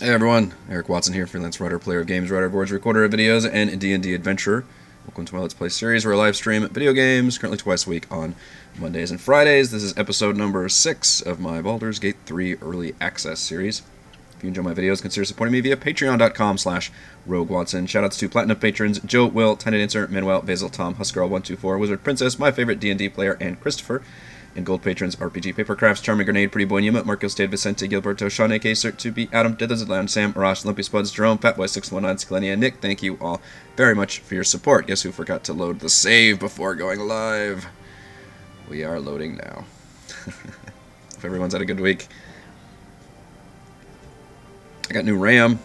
Hey everyone, Eric Watson here, freelance writer, player of games, writer of boards, recorder of videos, and D&D adventurer. Welcome to my Let's Play series where I live stream video games, currently twice a week on Mondays and Fridays. This is episode number 6 of my Baldur's Gate 3 Early Access series. If you enjoy my videos, consider supporting me via patreon.com/RogueWatson. Shoutouts to Platinum patrons Joe, Will, Tiny Dancer, Manuel, Basil, Tom, Huskarl124, Wizard Princess, my favorite D&D player, and Christopher. And gold patrons RPG Papercrafts, Charming Grenade, Pretty Boy Numa, Marcos Dade Vicente, Gilberto, Sean A.K. Cert to be Adam, Dithazland, Sam, Arash, Lumpy Spuds, Jerome, Fatboy619, Scalenia, Nick. Thank you all very much for your support. Guess who forgot to load the save before going live? We are loading now. Hope everyone's had a good week. I got new RAM.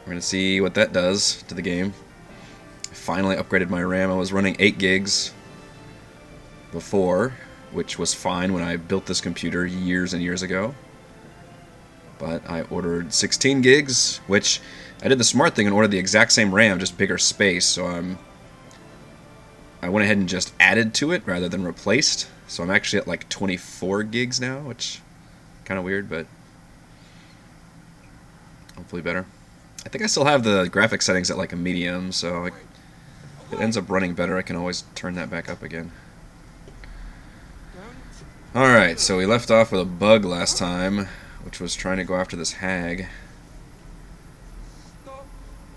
We're going to see what that does to the game. I finally upgraded my RAM. I was running 8 gigs before, which was fine when I built this computer years and years ago. But I ordered 16 gigs, which I did the smart thing and ordered the exact same RAM, just bigger space. So I went ahead and just added to it rather than replaced. So I'm actually at like 24 gigs now, which kind of weird, but hopefully better. I think I still have the graphics settings at like a medium, so if it ends up running better, I can always turn that back up again. Alright, so we left off with a bug last time, which was trying to go after this hag.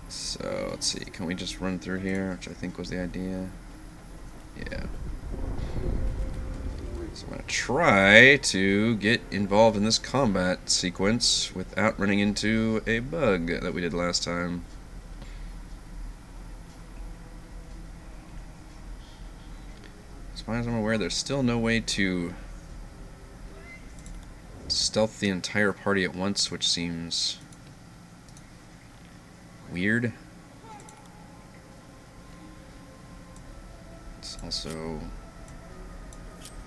So, let's see, can we just run through here, which I think was the idea? Yeah. So I'm going to try to get involved in this combat sequence without running into a bug that we did last time. As far as I'm aware, there's still no way to stealth the entire party at once, which seems weird. Let's also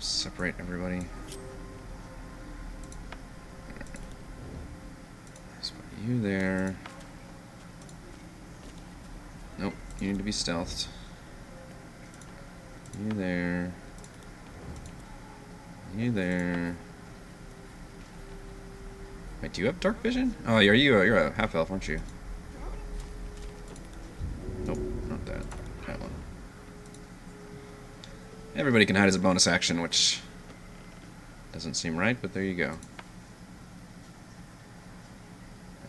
separate everybody. Let's put you there. Nope, you need to be stealthed. You there. You there. Wait, do you have dark vision? Oh, you're a half elf, aren't you? Nope, not that. That one. Everybody can hide as a bonus action, which doesn't seem right, but there you go.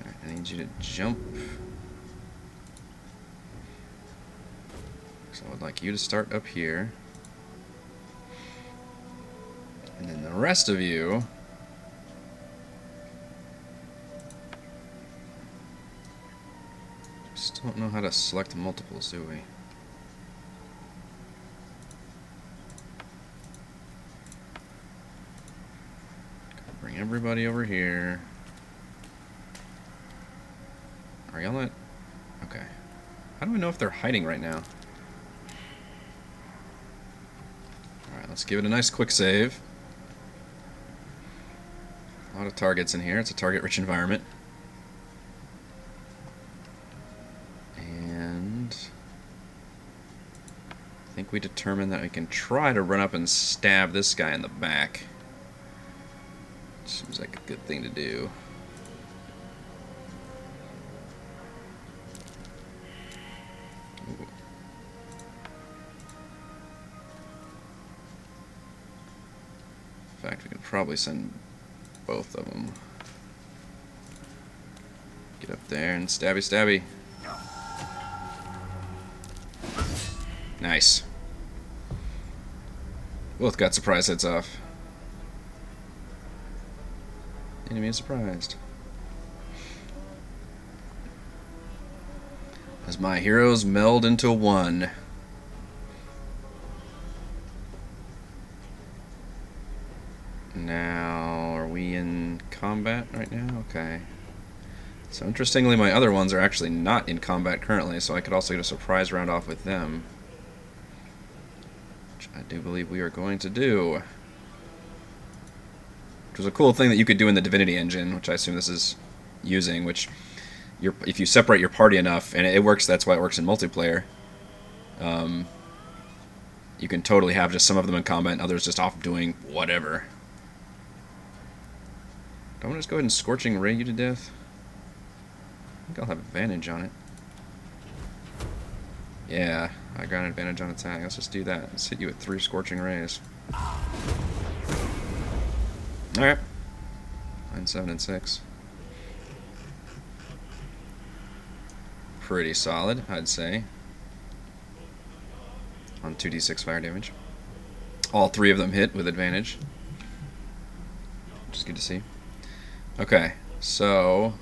Alright, I need you to jump. So I would like you to start up here. And then the rest of you just don't know how to select multiples, do we? Bring everybody over here. Are y'all at... Okay. How do I know if they're hiding right now? Alright, let's give it a nice quick save. A lot of targets in here. It's a target-rich environment. And I think we determined that we can try to run up and stab this guy in the back. Seems like a good thing to do. Ooh. In fact, we could probably send both of them. Get up there and stabby stabby. Nice. Both got surprise heads off. Enemy is surprised. As my heroes meld into one. Now, are we in combat right now? Okay. So interestingly, my other ones are actually not in combat currently, so I could also get a surprise round off with them. Which I do believe we are going to do. Which was a cool thing that you could do in the Divinity engine, which I assume this is using, which if you separate your party enough, and it works, that's why it works in multiplayer, you can totally have just some of them in combat and others just off doing whatever. Do I want to just go ahead and Scorching Ray you to death? think I'll have advantage on it. Yeah, I got an advantage on attack. Let's just do that. Let's hit you with 3 Scorching Rays. Alright. 9, 7, and 6. Pretty solid, I'd say. On 2d6 fire damage. All 3 of them hit with advantage. Which is good to see. Okay, so...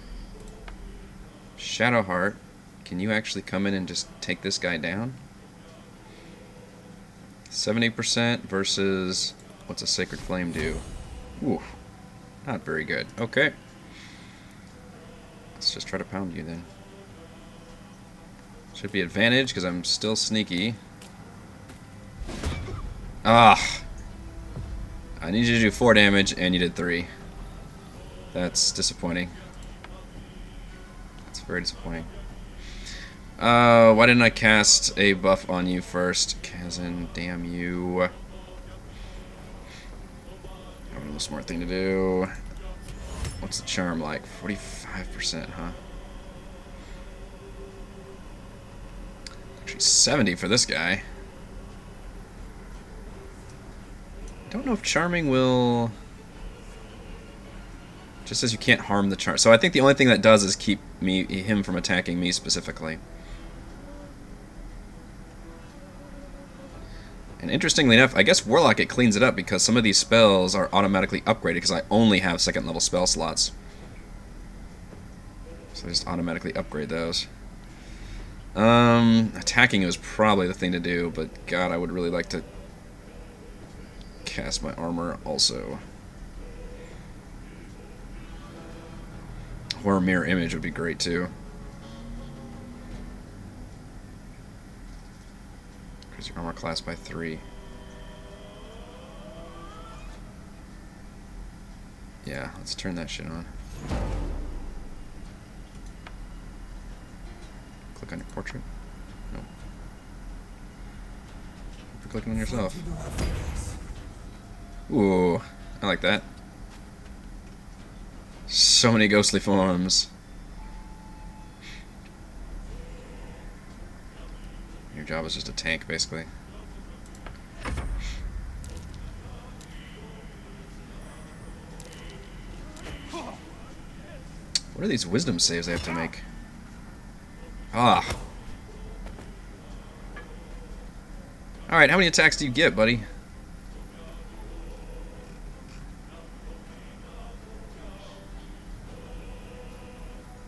Shadowheart, can you actually come in and just take this guy down? 70% versus... What's a Sacred Flame do? Ooh, not very good. Okay. Let's just try to pound you then. Should be advantage because I'm still sneaky. Ah! I need you to do 4 damage and you did 3. That's disappointing. That's very disappointing. Why didn't I cast a buff on you first? Kazan, damn you. That would be the smart thing to do. What's the charm like? 45%, huh? Actually, 70 for this guy. I don't know if charming will... Just says you can't harm the charm. So I think the only thing that does is keep him from attacking me specifically. And interestingly enough, I guess Warlock, it cleans it up because some of these spells are automatically upgraded because I only have 2nd level spell slots. So I just automatically upgrade those. Attacking is probably the thing to do, but God, I would really like to cast my armor also. Or mirror image would be great too. Increase your armor class by 3. Yeah, let's turn that shit on. Click on your portrait. No. You're clicking on yourself. Ooh, I like that. So many ghostly forms. Your job is just a tank, basically. What are these wisdom saves I have to make? Ah. Alright, how many attacks do you get, buddy?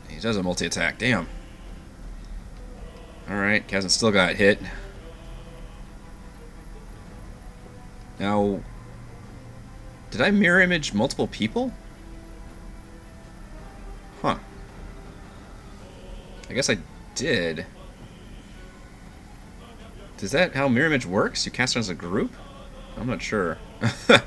He does a multi-attack, damn. Alright, Kazan still got hit. Now, did I mirror image multiple people? Huh. I guess I did. Is that how mirror image works? You cast it as a group? I'm not sure. Yeah,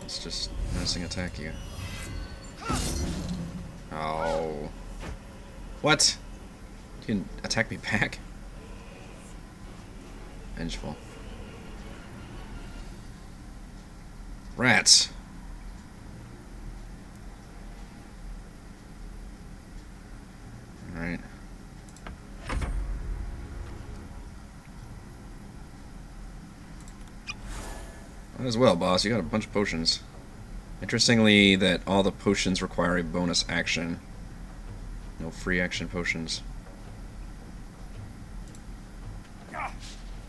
let's just menacing attack you. Oh. What? You can attack me back? Vengeful. Rats. Alright. Might as well, boss. You got a bunch of potions. Interestingly, that all the potions require a bonus action. No free action potions.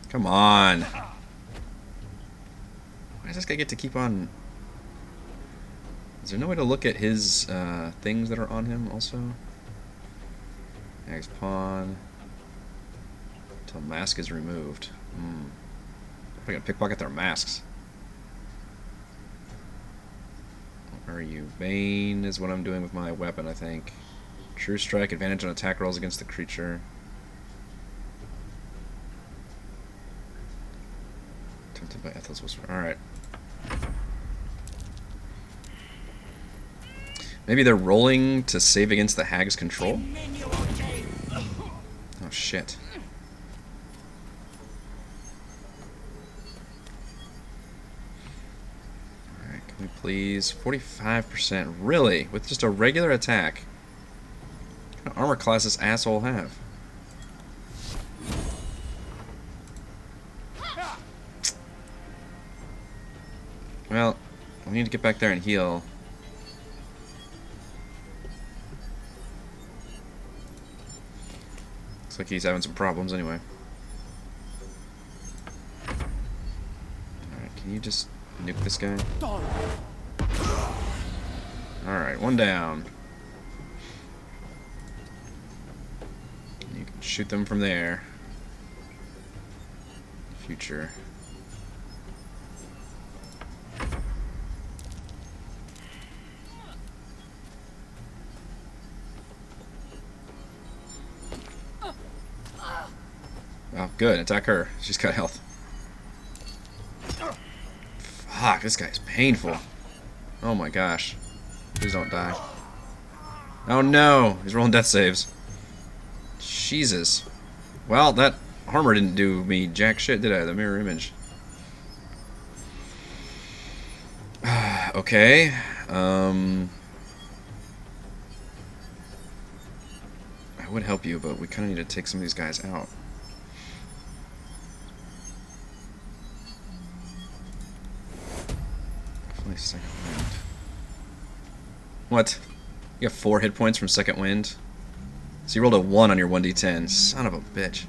Come on. Why does this guy get to keep on... Is there no way to look at his things that are on him also? Mag's pawn. Until mask is removed. I gotta pickpocket their masks. Where are you? Bane is what I'm doing with my weapon, I think. True Strike, advantage on attack rolls against the creature. Tempted by Ethel's Whisper. Alright. Maybe they're rolling to save against the hag's control? Oh shit. please. 45%. Really? With just a regular attack? What kind of armor class does this asshole have? Well, we need to get back there and heal. Looks like he's having some problems anyway. Alright, can you just nuke this guy? Alright, one down. You can shoot them from there. Future. Oh, good. Attack her. She's got health. Fuck, this guy's painful. Oh my gosh. Please don't die. Oh no! He's rolling death saves. Jesus. Well, that armor didn't do me jack shit, did I? The mirror image. Okay. I would help you, but we kind of need to take some of these guys out. Second wind. What? You have 4 hit points from second wind? So you rolled a 1 on your 1d10. Son of a bitch.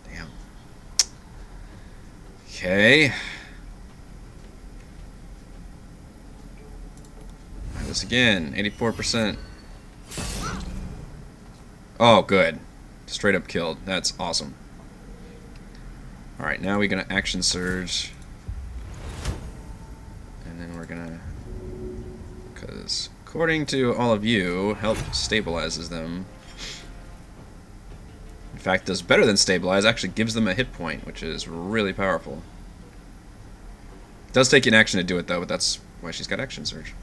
Damn. Okay. Try this again. 84%. Oh, good. Straight up killed. That's awesome. Alright, now we're gonna action surge. And then we're gonna... Because according to all of you, health stabilizes them. In fact, does better than stabilize, actually gives them a hit point, which is really powerful. It does take an action to do it though, but that's why she's got action surge.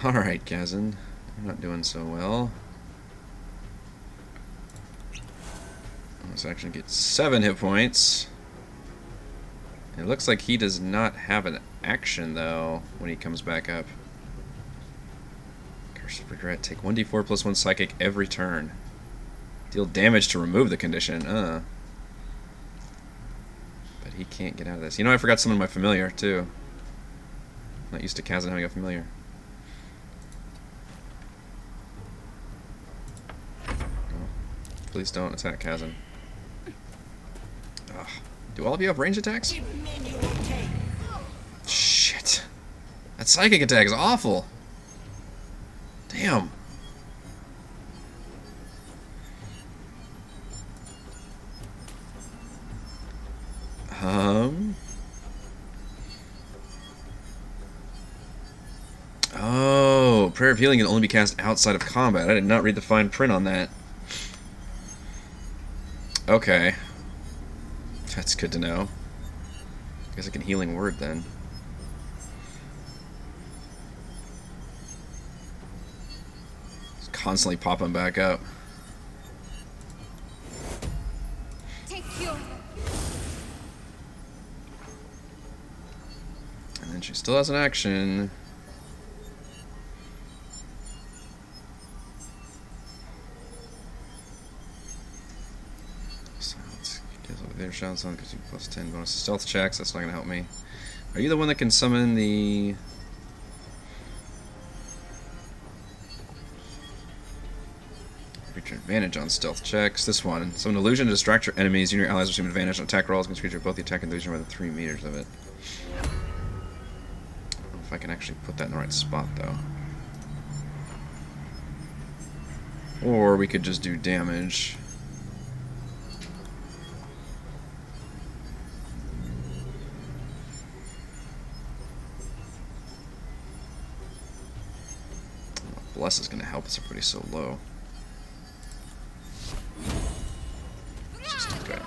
Alright, Kazan. I'm not doing so well. This action gets 7 hit points. It looks like he does not have an action though when he comes back up. Curse of Regret. Take 1d4 plus 1 psychic every turn. Deal damage to remove the condition. But he can't get out of this. You know, I forgot to summon my familiar too. I'm not used to Kazan having a familiar. Oh, please don't attack Kazan. Ugh. Do all of you have range attacks? Shit. That psychic attack is awful. Damn. Oh, Prayer of Healing can only be cast outside of combat. I did not read the fine print on that. Okay. That's good to know. I guess I can Healing Word then. Just constantly popping back up. And then she still has an action. Their shout sound gives you plus 10 bonus stealth checks. That's not going to help me. Are you the one that can summon the... Creature advantage on stealth checks. This one. Summon illusion to distract your enemies. You and your allies receive advantage on attack rolls against creature both the attack and illusion within 3 meters of it. I don't know if I can actually put that in the right spot, though. Or we could just do damage. Bless is going to help us if everybody's so low. Just good.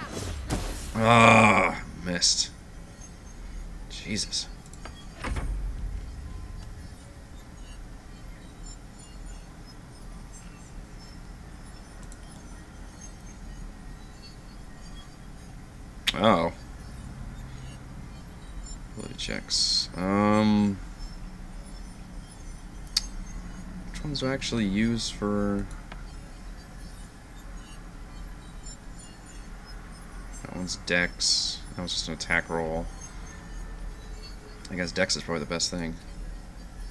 Ah, missed. Jesus. Oh. Ability checks. Which ones do I actually use for... That one's Dex. That was just an attack roll. I guess Dex is probably the best thing.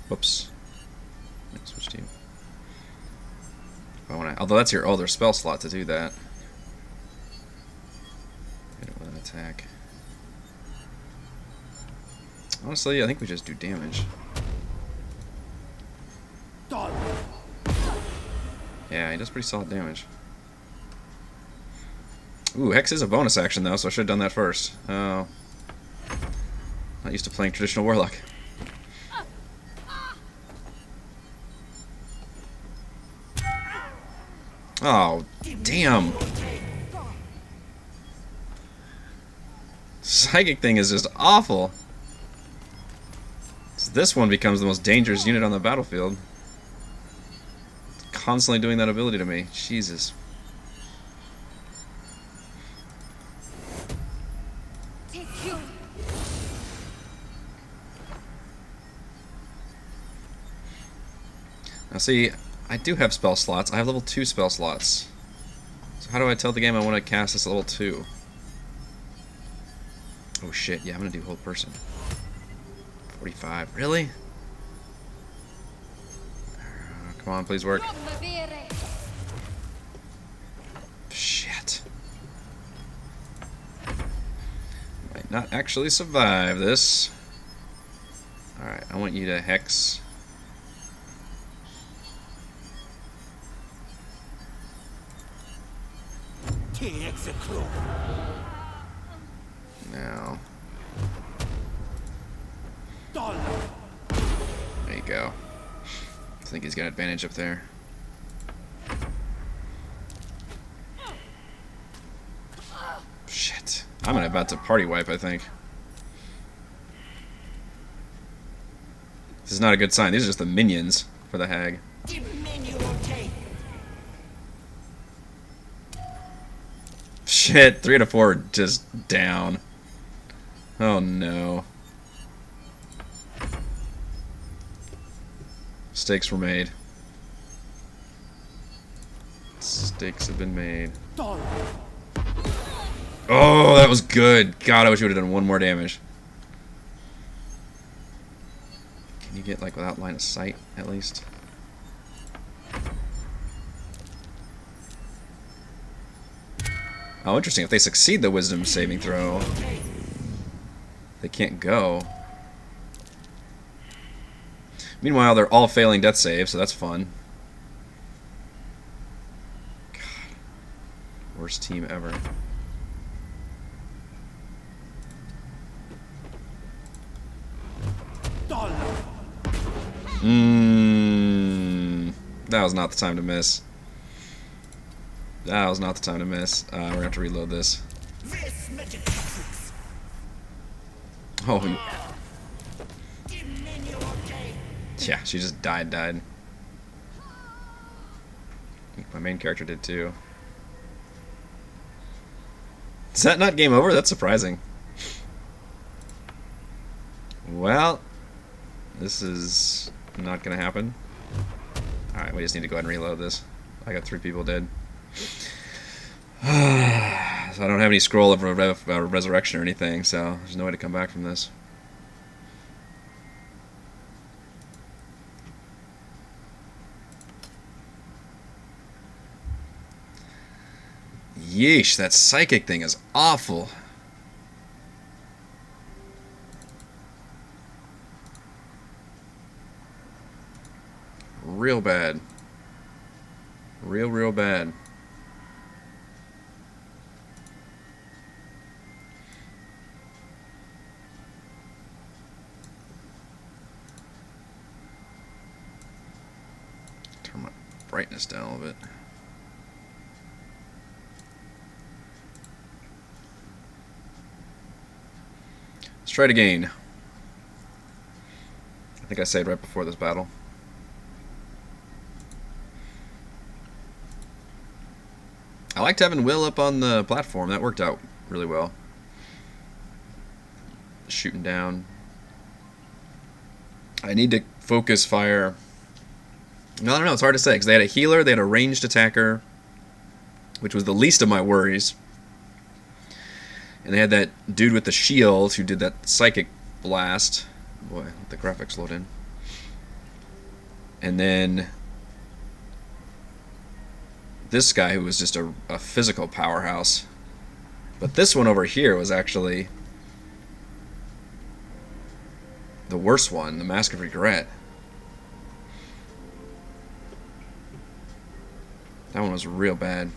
Whoops. Switch to you. Although that's your other spell slot to do that. Hit it with an attack. Honestly, I think we just do damage. Yeah, he does pretty solid damage. Ooh, Hex is a bonus action though, so I should have done that first. Oh. Not used to playing traditional Warlock. Oh, damn. Psychic thing is just awful. So this one becomes the most dangerous unit on the battlefield. It's constantly doing that ability to me. Jesus. Now see, I do have spell slots. I have level 2 spell slots. So how do I tell the game I want to cast this at level 2? Oh shit, yeah, I'm gonna do hold person. 45, really? Come on, please work. Shit. Might not actually survive this. Alright, I want you to Hex. Now. There you go. I think he's got an advantage up there. Shit. I'm about to party wipe, I think. This is not a good sign. These are just the minions for the hag. Shit, 3 out of 4 just down. Oh no. Mistakes were made. Mistakes have been made. Oh, that was good. God, I wish you would have done one more damage. Can you get, like, without line of sight, at least? Oh, interesting. If they succeed the wisdom saving throw, they can't go. Meanwhile, they're all failing death saves, so that's fun. God. Worst team ever. That was not the time to miss. That was not the time to miss. We're gonna have to reload this. Oh. Yeah, she just died. I think my main character did too. Is that not game over? That's surprising. Well, this is not gonna happen. Alright, we just need to go ahead and reload this. I got 3 people dead. So I don't have any scroll of resurrection or anything, so there's no way to come back from this. Yeesh, that psychic thing is awful. Real bad. Real bad. Turn my brightness down a little bit. Let's try it again. I think I saved right before this battle. I liked having Will up on the platform. That worked out really well. shooting down. I need to focus fire. No, I don't know. It's hard to say because they had a healer, they had a ranged attacker, which was the least of my worries. And they had that dude with the shield who did that psychic blast. Boy, let the graphics load in. And then this guy who was just a physical powerhouse. But this one over here was actually the worst one, the Mask of Regret. That one was real bad.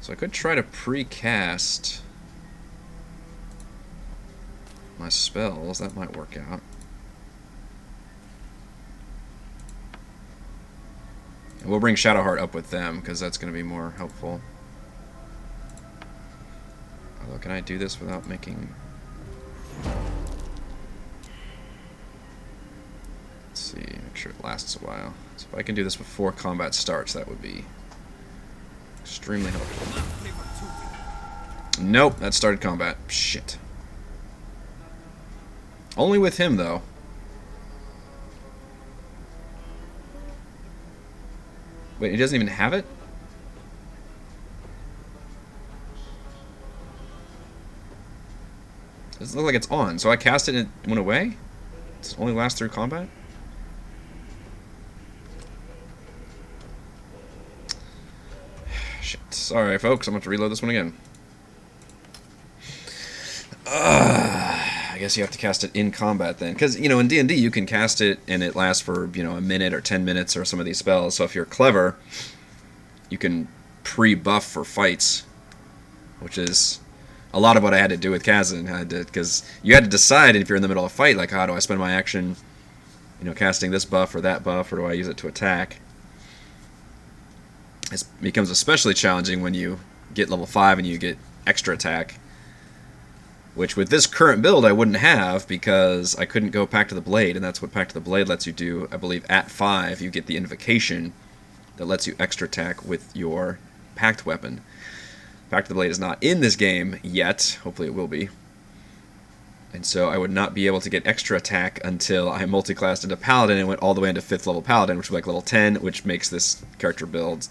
So I could try to pre-cast my spells. That might work out. And we'll bring Shadowheart up with them, because that's going to be more helpful. Although, can I do this without making... Let's see, make sure it lasts a while. So if I can do this before combat starts, that would be extremely helpful. Nope, that started combat. Shit. Only with him, though. Wait, he doesn't even have it? Does it look like it's on? So I cast it and it went away? Does it only last through combat? Shit. Sorry, folks. I'm going to have to reload this one again. I guess you have to cast it in combat then. Because, you know, in D&D you can cast it and it lasts for, you know, a minute or 10 minutes or some of these spells. So if you're clever, you can pre-buff for fights. Which is a lot of what I had to do with Kazan. Because you had to decide if you're in the middle of a fight, like, how do I spend my action, you know, casting this buff or that buff, or do I use it to attack? It becomes especially challenging when you get level 5 and you get extra attack. Which with this current build I wouldn't have, because I couldn't go Pact of the Blade, and that's what Pact of the Blade lets you do. I believe at 5 you get the Invocation that lets you extra attack with your Pact weapon. Pact of the Blade is not in this game yet. Hopefully it will be. And so I would not be able to get extra attack until I multiclassed into Paladin and went all the way into 5th level Paladin, which was like level 10, which makes this character build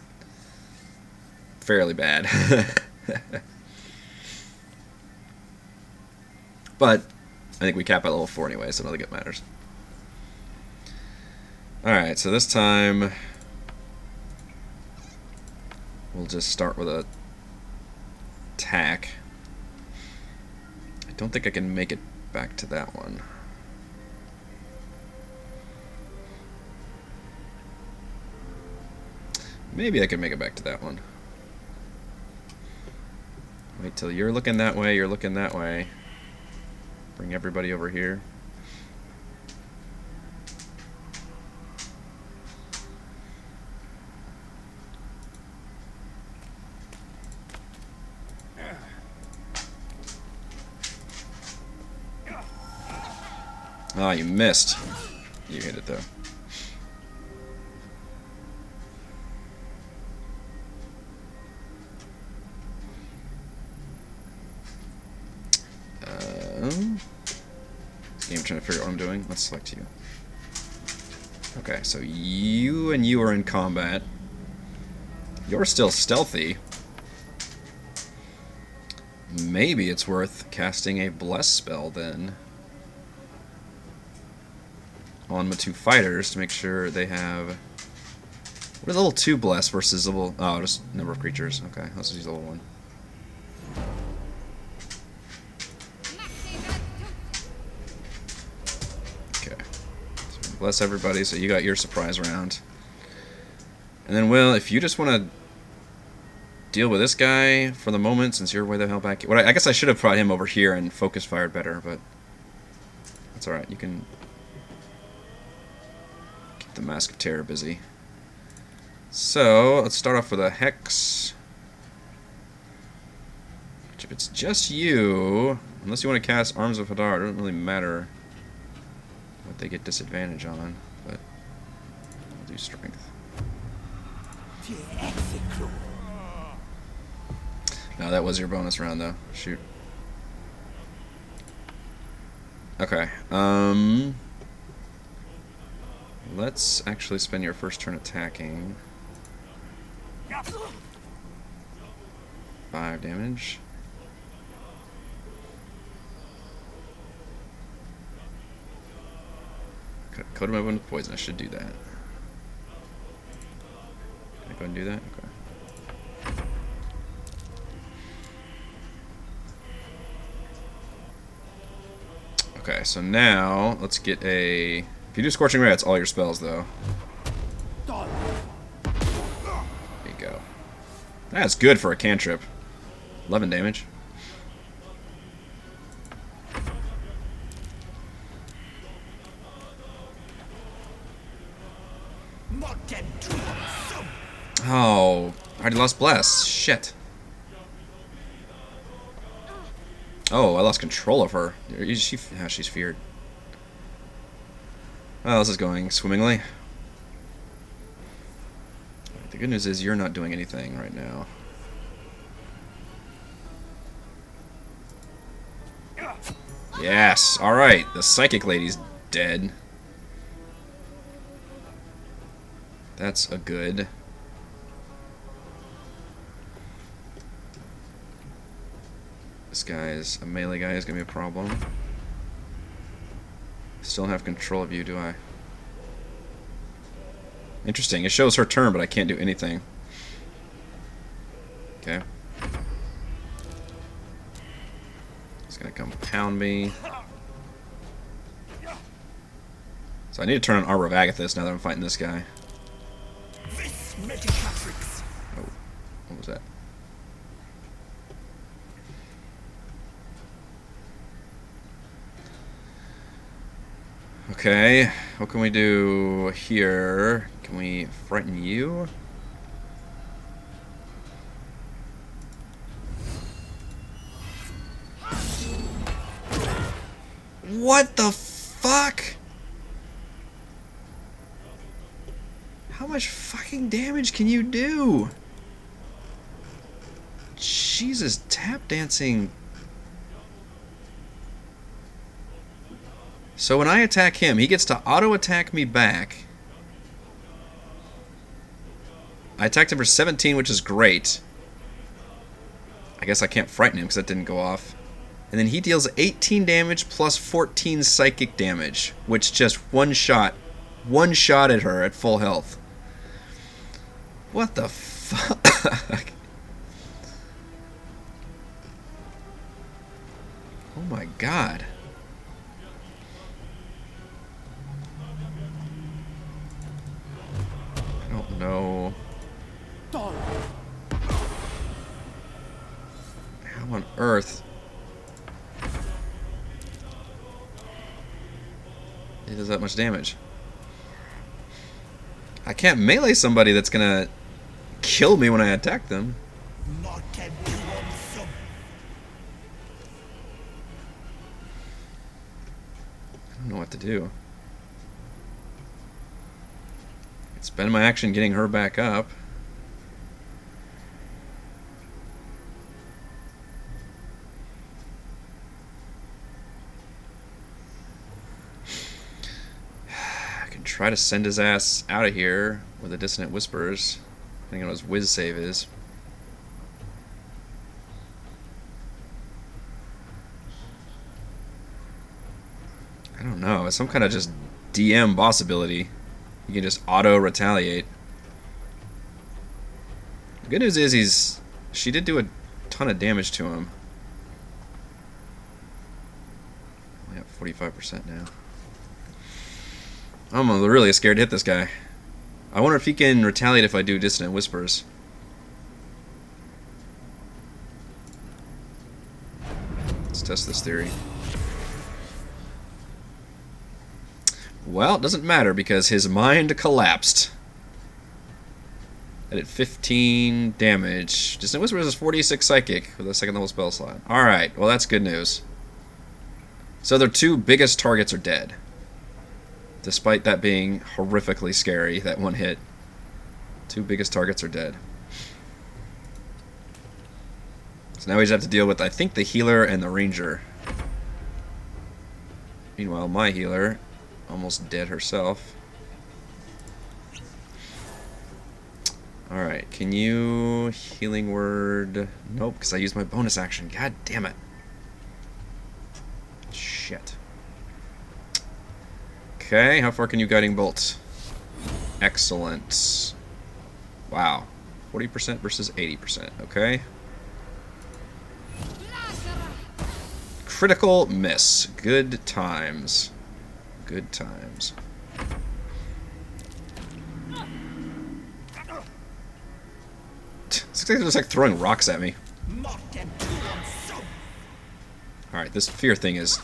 fairly bad. But I think we cap at level 4 anyway, so I don't think it matters. Alright, so this time we'll just start with a attack. I don't think I can make it back to that one. Maybe I can make it back to that one. Wait till you're looking that way, you're looking that way. Bring everybody over here. Ah, you missed. You hit it though. I'm trying to figure out what I'm doing. Let's select you. Okay, so you and you are in combat. You're still stealthy. Maybe it's worth casting a Bless spell then on my 2 fighters to make sure they have... What is level 2 Bless versus level... Oh, just number of creatures. Okay, let's use level 1. Bless everybody, so you got your surprise round. And then, Will, if you just want to deal with this guy for the moment, since you're way the hell back... Well, I guess I should have brought him over here and focus fired better, but that's alright. You can keep the Mask of Terror busy. So, let's start off with a Hex. Which, if it's just you, unless you want to cast Arms of Hadar, it doesn't really matter what they get disadvantage on, but I'll do Strength. that was your bonus round, though. Shoot. Okay. Let's actually spend your first turn attacking. 5 damage. Coated my wound with poison. I should do that. Can I go ahead and do that? Okay. Okay, so now let's get a... If you do Scorching Ray, it's all your spells, though. There you go. That's good for a cantrip. 11 damage. Oh, I already lost Bless. Shit. Oh, I lost control of her. She's feared. Well, this is going swimmingly. The good news is you're not doing anything right now. Yes, alright. The psychic lady's dead. That's a good. This guy's a melee guy is gonna be a problem. Still don't have control of you, do I? Interesting. It shows her turn, but I can't do anything. Okay. He's gonna come pound me. So I need to turn on Arbor of Agathis now that I'm fighting this guy. Oh, what was that? Okay, what can we do here? Can we frighten you? What the fuck? How much fucking damage can you do? Jesus, tap dancing. So when I attack him, he gets to auto-attack me back. I attacked him for 17, which is great. I guess I can't frighten him because that didn't go off. And then he deals 18 damage plus 14 psychic damage, which just one-shotted her at full health. What the fuck? Oh my god. I don't know. How on earth? He does that much damage. I can't melee somebody that's gonna kill me when I attack them. I don't know what to do. I'd spend my action getting her back up. I can try to send his ass out of here with a Dissonant Whispers, depending on what his whiz save is. I don't know. It's some kind of just DM boss ability. You can just auto-retaliate. The good news is she did do a ton of damage to him. Only at 45% now. I'm really scared to hit this guy. I wonder if he can retaliate if I do Dissonant Whispers. Let's test this theory. Well, it doesn't matter because his mind collapsed. I did 15 damage. Dissonant Whispers is 46 psychic with a second level spell slot. Alright, well that's good news. So their two biggest targets are dead. Despite that being horrifically scary, that one hit. Two biggest targets are dead. So now we just have to deal with, I think, the healer and the ranger. Meanwhile, my healer, almost dead herself. Alright, can you healing word? Nope, because I used my bonus action. God damn it. Shit. Okay, how far can you guiding bolt? Excellent. Wow. 40% versus 80%. Okay. Critical miss. Good times. Good times. It's like they're just like throwing rocks at me. Alright, this fear thing is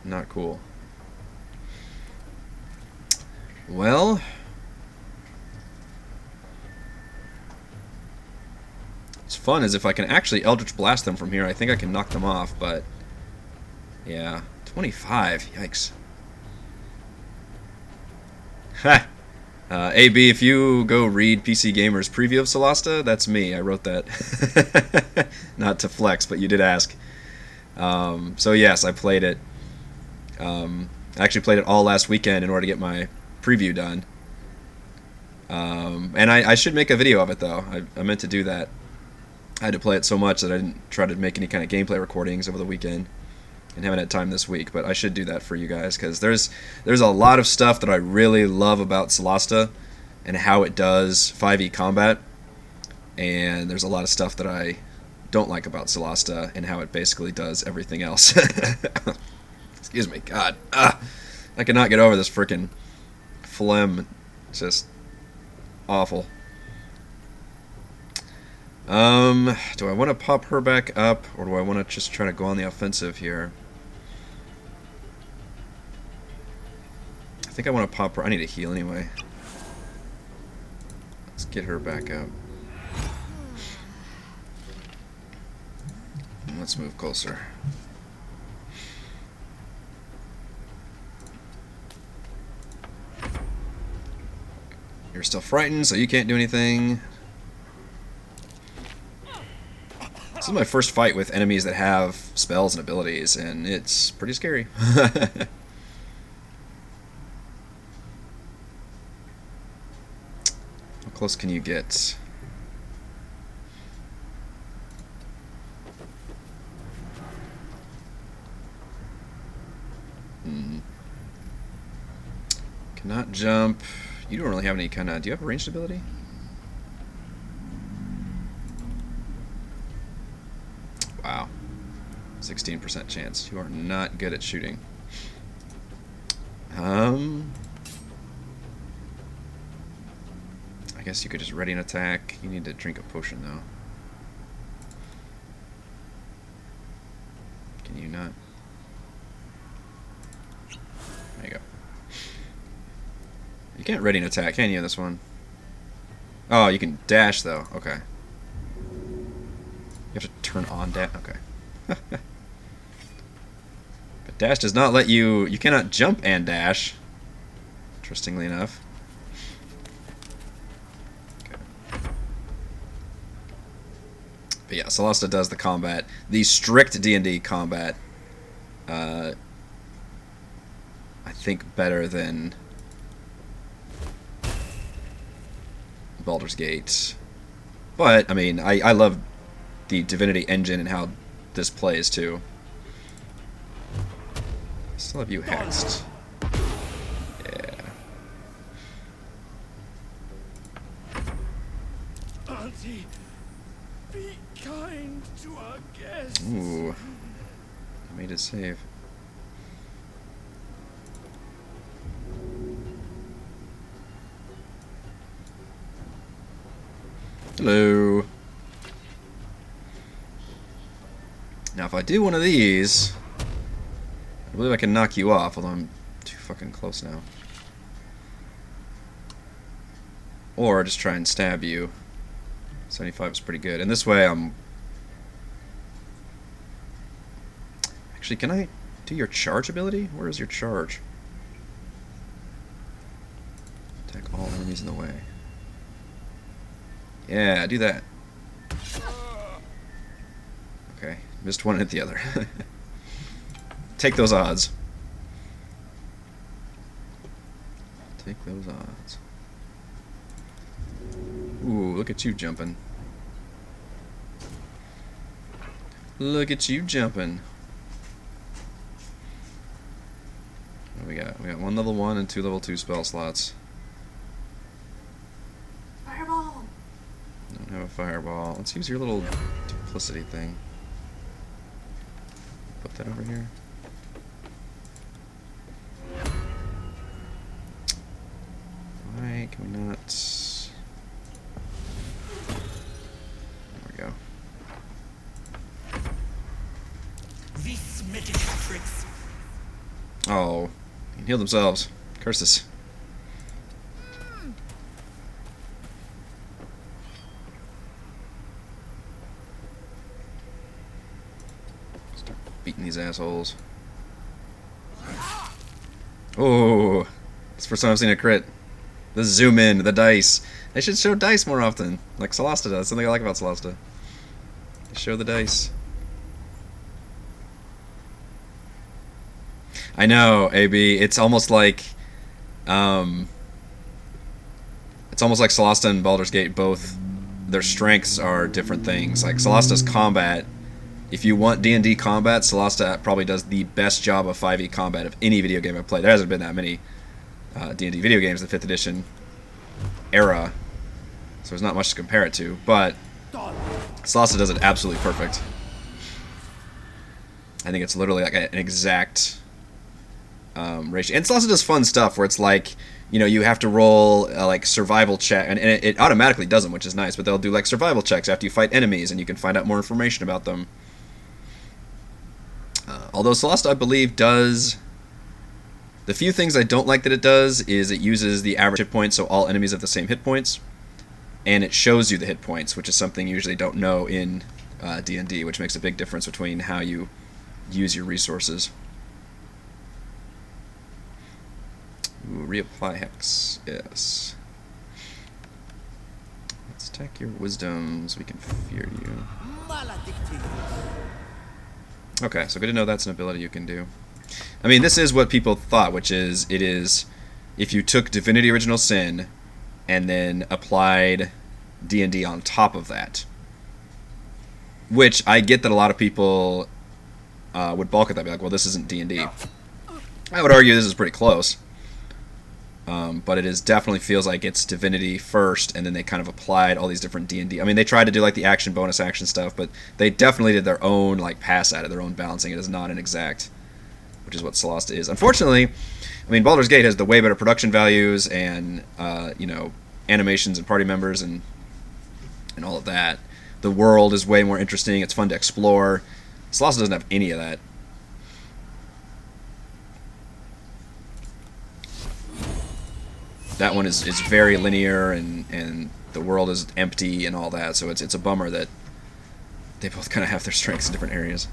not cool. Well, what's fun is if I can actually Eldritch Blast them from here, I think I can knock them off, but yeah, 25, yikes. Ha! AB, if you go read PC Gamer's preview of Solasta, that's me. I wrote that. Not to flex, but you did ask. So yes, I played it. I actually played it all last weekend in order to get my preview done. And I should make a video of it, though. I meant to do that. I had to play it so much that I didn't try to make any kind of gameplay recordings over the weekend. And haven't had time this week, but I should do that for you guys, because there's a lot of stuff that I really love about Solasta and how it does 5e combat, and there's a lot of stuff that I don't like about Solasta and how it basically does everything else. Excuse me, God. I cannot get over this frickin' phlegm. It's just awful. Do I want to pop her back up, or do I want to just try to go on the offensive here? I think I want to pop her. I need to heal anyway. Let's get her back up. And let's move closer. You're still frightened, so you can't do anything. This is my first fight with enemies that have spells and abilities, and it's pretty scary. How close can you get? Cannot jump. You don't really have any kind of... Do you have a ranged ability? Wow. 16% chance. You are not good at shooting. I guess you could just ready an attack. You need to drink a potion, though. Can you not? There you go. You can't ready an attack, can you, this one? Oh, you can dash, though. Okay. You have to turn on dash. Okay. But dash does not let you... You cannot jump and dash. Interestingly enough. Okay. But yeah, Solasta does the combat. The strict D&D combat. I think better than Baldur's Gate. But, I mean, I love the Divinity engine and how this plays too. Still have you hexed. Yeah. Auntie, be kind to our guests. Ooh. I made it save. Hello. Now, if I do one of these, I believe I can knock you off, although I'm too fucking close now. Or just try and stab you. 75 is pretty good. And this way I'm... Actually, can I do your charge ability? Where is your charge? Attack all enemies in the way. Yeah, do that. Okay, missed one and hit the other. Take those odds. Take those odds. Ooh, look at you jumping. Look at you jumping. What do we got? We got 1 level 1 and 2 level 2 spell slots. Fireball! Don't have a fireball. Let's use your little duplicity thing. Put that over here. Why can we not? There we go. These medical tricks. Oh, they can heal themselves. Curses. Start beating these assholes. Oh, it's the first time I've seen a crit. The zoom in, the dice. They should show dice more often, like Solasta does. That's something I like about Solasta. They show the dice. I know, AB. It's almost like, Solasta and Baldur's Gate both. Their strengths are different things. Like Solasta's combat. If you want D&D combat, Solasta probably does the best job of 5e combat of any video game I've played. There hasn't been that many D&D video games in the 5th edition era, so there's not much to compare it to, but Solasta does it absolutely perfect. I think it's literally like an exact ratio. And Solasta does fun stuff where it's like, you know, you have to roll like survival check, and it automatically does them, which is nice, but they'll do like survival checks after you fight enemies, and you can find out more information about them. Although Solasta, I believe, does... The few things I don't like that it does is it uses the average hit points, so all enemies have the same hit points, and it shows you the hit points, which is something you usually don't know in D&D, which makes a big difference between how you use your resources. Ooh, reapply hex. Yes. Let's attack your wisdom so we can fear you. Okay, so good to know that's an ability you can do. I mean, this is what people thought, which is, it is, if you took Divinity Original Sin and then applied D&D on top of that. Which, I get that a lot of people would balk at that, be like, well, this isn't D&D. I would argue this is pretty close. But it is definitely feels like it's Divinity first, and then they kind of applied all these different D&D. I mean, they tried to do like the action, bonus action stuff, but they definitely did their own like pass at it, their own balancing. It is not an exact, which is what Solasta is. Unfortunately, I mean, Baldur's Gate has the way better production values and you know, animations and party members and all of that. The world is way more interesting. It's fun to explore. Solasta doesn't have any of that. That one is very linear, and the world is empty and all that, so it's a bummer that they both kind of have their strengths in different areas.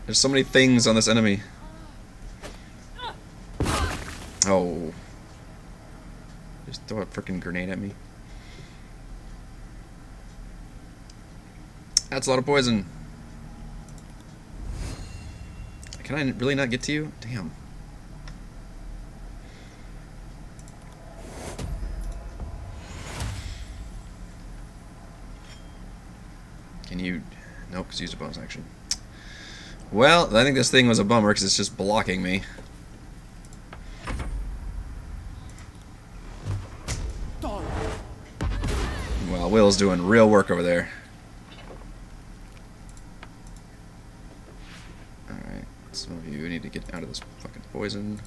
There's so many things on this enemy. Oh. Just throw a freaking grenade at me. That's a lot of poison. Can I really not get to you? Damn. Can you... Nope, because you used a bonus action. Well, I think this thing was a bummer because it's just blocking me. Well, Will's doing real work over there. Alright, some of you need to get out of this fucking poison.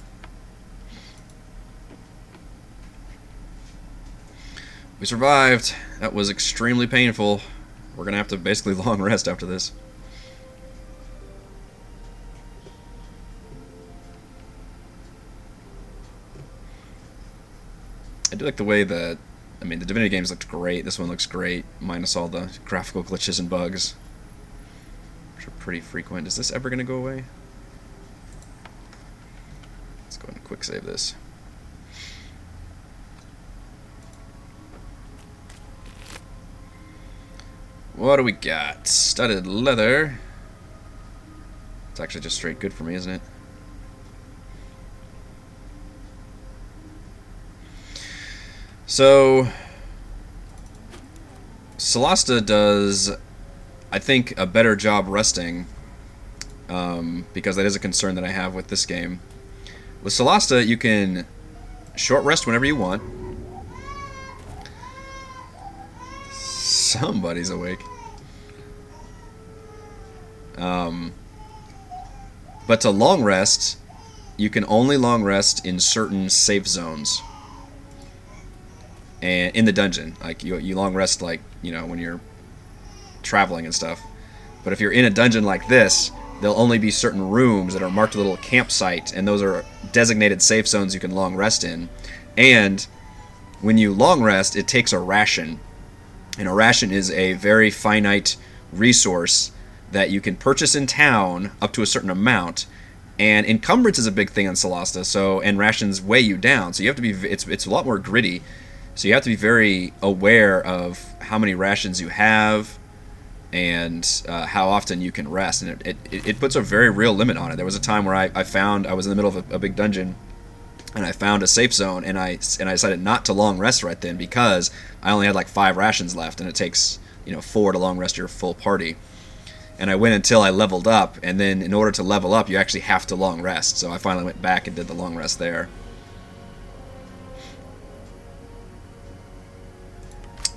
We survived. That was extremely painful. We're gonna have to basically long rest after this. I do like the way that, I mean, the Divinity games looked great. This one looks great, minus all the graphical glitches and bugs, which are pretty frequent. Is this ever gonna go away? Let's go ahead and quick save this. what do we got? Studded leather. It's actually just straight good for me, isn't it? So, Solasta does, I think, a better job resting, because that is a concern that I have with this game. With Solasta, you can short rest whenever you want. Somebody's awake. But to long rest, you can only long rest in certain safe zones. And in the dungeon, like you long rest, like, you know, when you're traveling and stuff. But if you're in a dungeon like this, there'll only be certain rooms that are marked a little campsite, and those are designated safe zones you can long rest in. And when you long rest, it takes a ration. And a ration is a very finite resource that you can purchase in town up to a certain amount. And encumbrance is a big thing on Solasta, and rations weigh you down. So you have to be, it's a lot more gritty. So you have to be very aware of how many rations you have and how often you can rest. And it puts a very real limit on it. There was a time where I was in the middle of a big dungeon, and I found a safe zone, and I decided not to long rest right then because I only had like 5 rations left, and it takes 4 to long rest your full party. And I went until I leveled up, and then in order to level up, you actually have to long rest. So I finally went back and did the long rest there.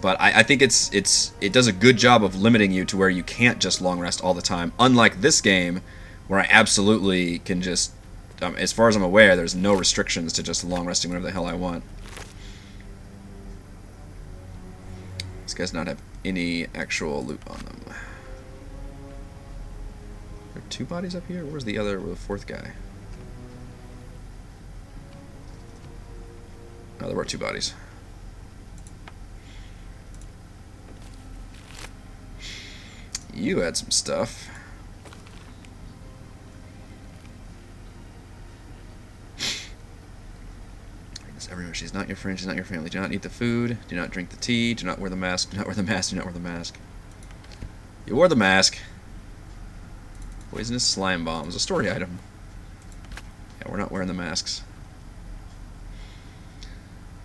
But I think it does a good job of limiting you to where you can't just long rest all the time. Unlike this game, where I absolutely can just, as far as I'm aware, there's no restrictions to just long resting whenever the hell I want. These guys not have any actual loot on them. There are 2 bodies up here? Where's the 4th guy? Oh, there were 2 bodies. You had some stuff. Everyone, she's not your friend, she's not your family. Do not eat the food, do not drink the tea, do not wear the mask, do not wear the mask, do not wear the mask. You wore the mask. Poisonous slime bombs, a story item. Yeah, we're not wearing the masks.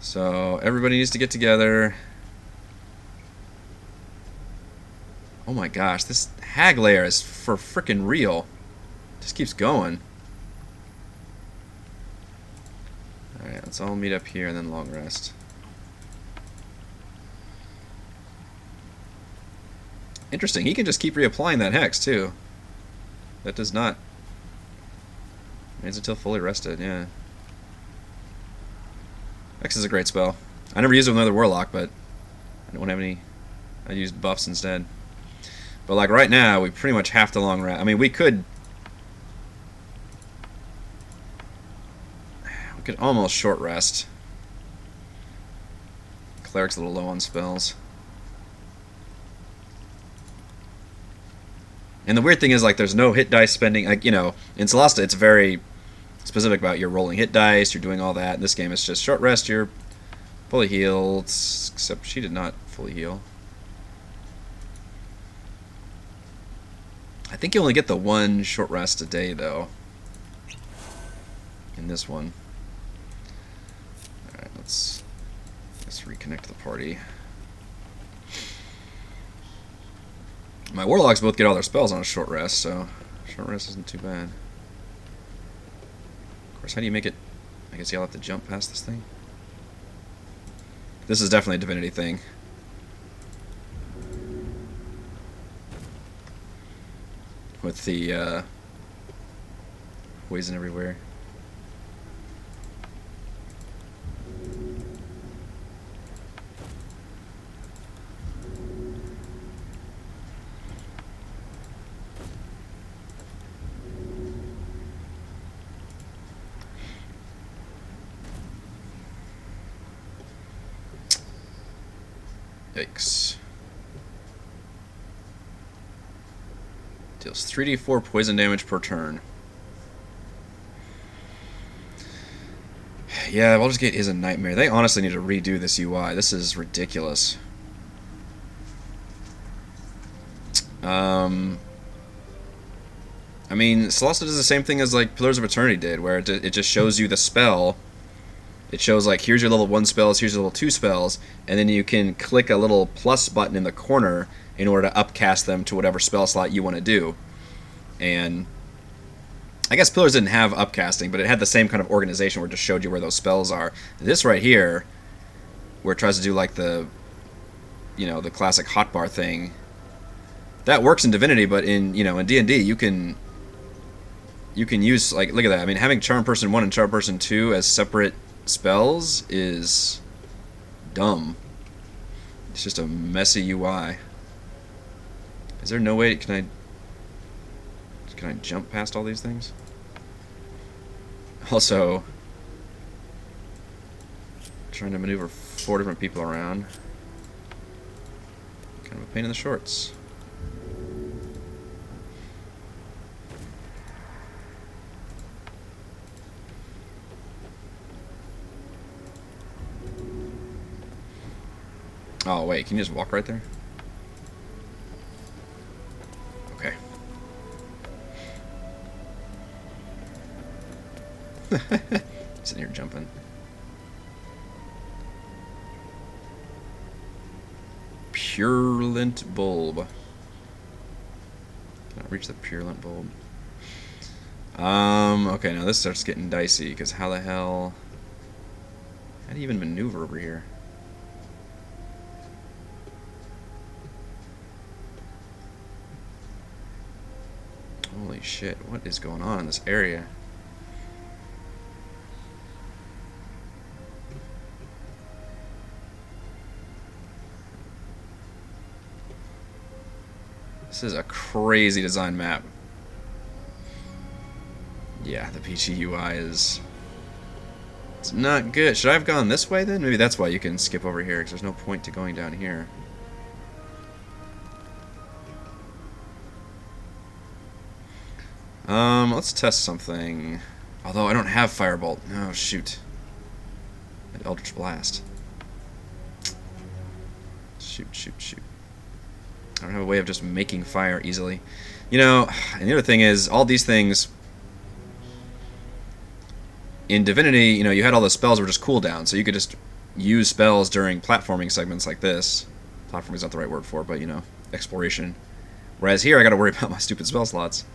So, everybody needs to get together. Oh my gosh, this hag layer is for frickin' real. Just keeps going. Alright, let's all meet up here and then long rest. Interesting, he can just keep reapplying that hex too. That does not. Remains until fully rested, yeah. Hex is a great spell. I never used it with another Warlock, but I don't have any. I used buffs instead. But like right now, we pretty much have to long rest. I mean, we could almost short rest. Cleric's a little low on spells. And the weird thing is, like, there's no hit dice spending. Like, in Solasta, it's very specific about you're rolling hit dice, you're doing all that. In this game, it's just short rest, you're fully healed. Except she did not fully heal. I think you only get the 1 short rest a day, though. In this one. Alright, let's reconnect the party. My Warlocks both get all their spells on a short rest, so short rest isn't too bad. Of course, how do you make it? I guess you'll have to jump past this thing. This is definitely a Divinity thing. With the poison everywhere. Yikes. Deals 3d4 poison damage per turn. Yeah, Baldur's Gate is a nightmare. They honestly need to redo this UI. This is ridiculous. I mean, Celeste does the same thing as like Pillars of Eternity did, where it just shows you the spell. It shows like, here's your level 1 spells, here's your level 2 spells, and then you can click a little plus button in the corner in order to upcast them to whatever spell slot you want to do. And I guess Pillars didn't have upcasting, but it had the same kind of organization where it just showed you where those spells are. This right here, where it tries to do like the, you know, the classic hotbar thing, that works in Divinity, but in, you know, in D&D you can use, like, look at that. I mean, having Charm Person 1 and Charm Person 2 as separate spells is dumb. It's just a messy UI. Is there no way, can I jump past all these things? Also, trying to maneuver 4 different people around. Kind of a pain in the shorts. Oh, wait, can you just walk right there? Okay. Sitting here jumping. Purulent bulb. Can I reach the purulent bulb? Okay, now this starts getting dicey, because how the hell... How do you even maneuver over here? Holy shit, what is going on in this area? This is a crazy design map. Yeah, the PG UI is... It's not good. Should I have gone this way then? Maybe that's why you can skip over here, because there's no point to going down here. Let's test something. Although I don't have Firebolt. Oh, shoot. Eldritch Blast. Shoot, shoot, shoot. I don't have a way of just making fire easily. You know, and the other thing is, all these things... In Divinity, you know, you had all the spells were just cooldowns, so you could just use spells during platforming segments like this. Platforming is not the right word for it, but, you know, exploration. Whereas here, I gotta worry about my stupid spell slots.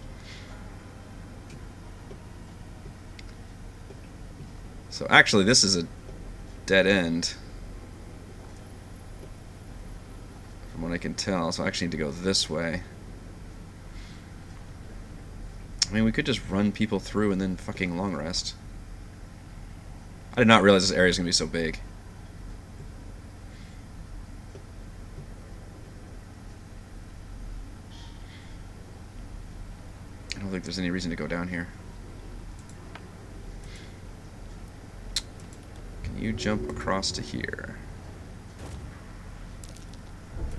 So actually, this is a dead end, from what I can tell, so I actually need to go this way. I mean, we could just run people through and then fucking long rest. I did not realize this area is going to be so big. I don't think there's any reason to go down here. Can you jump across to here?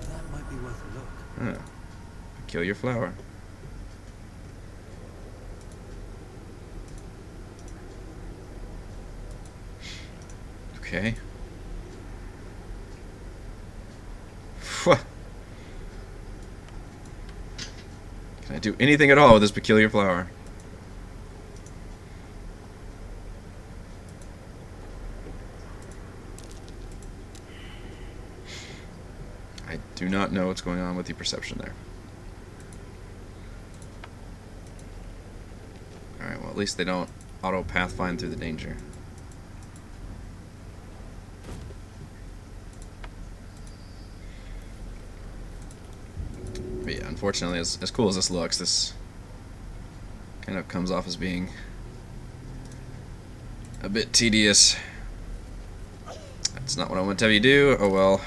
That might be worth a look. Huh. Kill your flower. Okay. Phew. Can I do anything at all with this peculiar flower? I do not know what's going on with the perception there. Alright, well at least they don't auto pathfind through the danger. But yeah, unfortunately, as cool as this looks, this kind of comes off as being a bit tedious. That's not what I want to have you do. Oh well.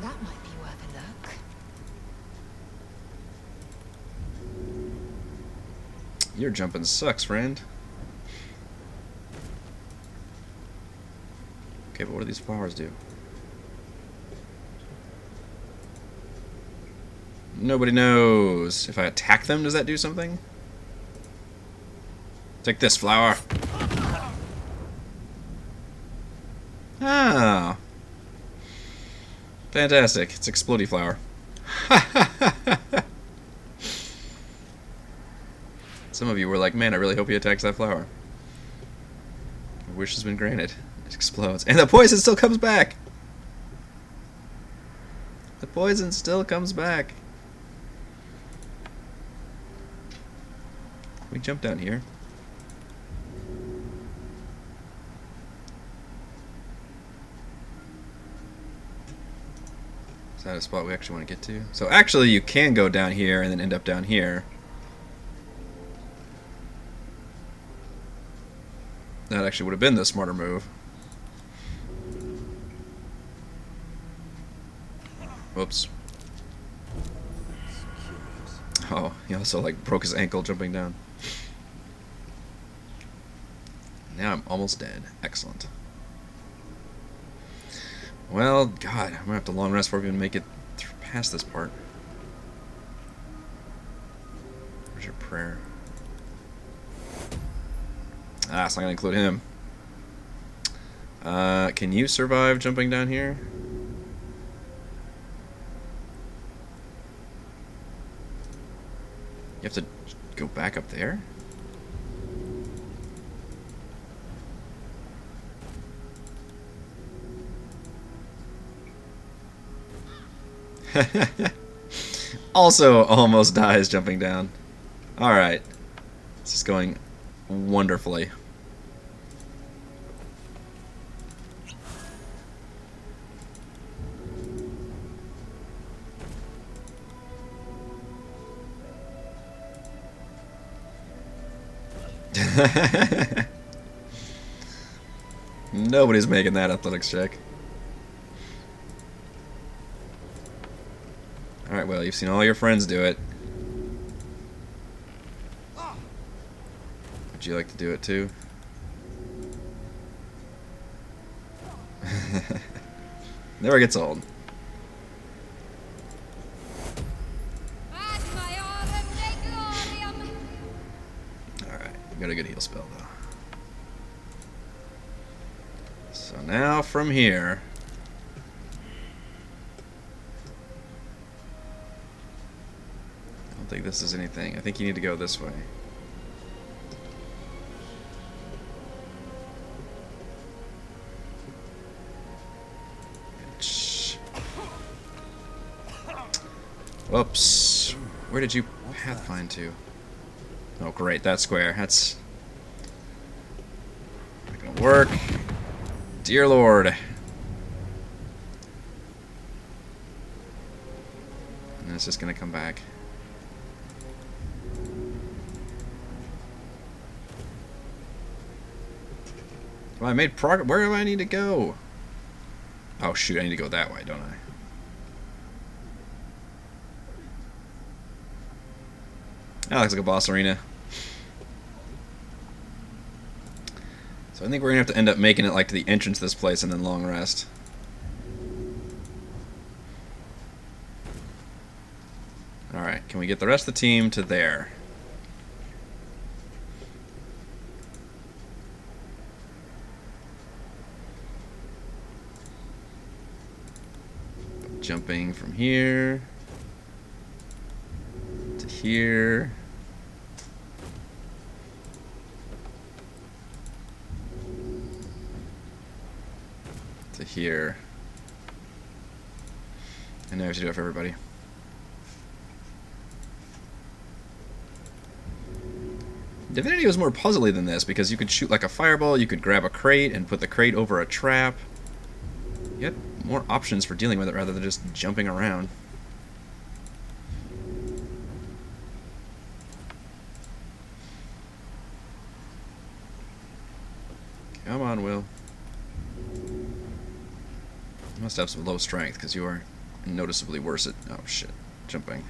That might be worth a look. Your jumping sucks, friend. Okay, but what do these flowers do? Nobody knows. If I attack them, does that do something? Take this, flower. Ah. Fantastic. It's Explodey flower. Some of you were like, man, I really hope he attacks that flower. Your wish has been granted. It explodes. And the poison still comes back! The poison still comes back. Can we jump down here? Is that a spot we actually want to get to? So actually you can go down here and then end up down here. That actually would have been the smarter move. Whoops. Oh, he also like broke his ankle jumping down. Now I'm almost dead. Excellent. Well, God, I'm gonna have to long rest before we can make it past this part. Where's your prayer? Ah, it's not gonna include him. Can you survive jumping down here? You have to go back up there? Also almost dies jumping down. Alright. This is going wonderfully. Nobody's making that athletics check. Alright, well, you've seen all your friends do it. Would you like to do it too? Never gets old. Alright, we got a good heal spell though. So now from here. I don't think this is anything. I think you need to go this way. Whoops. Where did you pathfind to? Oh, great. That square. That's not gonna work. Dear Lord. And it's just gonna come back. Well, I made progress. Where do I need to go? Oh, shoot. I need to go that way, don't I? That looks like a boss arena. So I think we're going to have to end up making it like to the entrance to this place and then long rest. Alright, can we get the rest of the team to there? Jumping from here to here. To here. And now we have to do it for everybody. Divinity was more puzzly than this because you could shoot like a fireball, you could grab a crate and put the crate over a trap. You had more options for dealing with it rather than just jumping around. Come on, Will. You must have some low strength because you are noticeably worse at... Oh, shit. Jumping.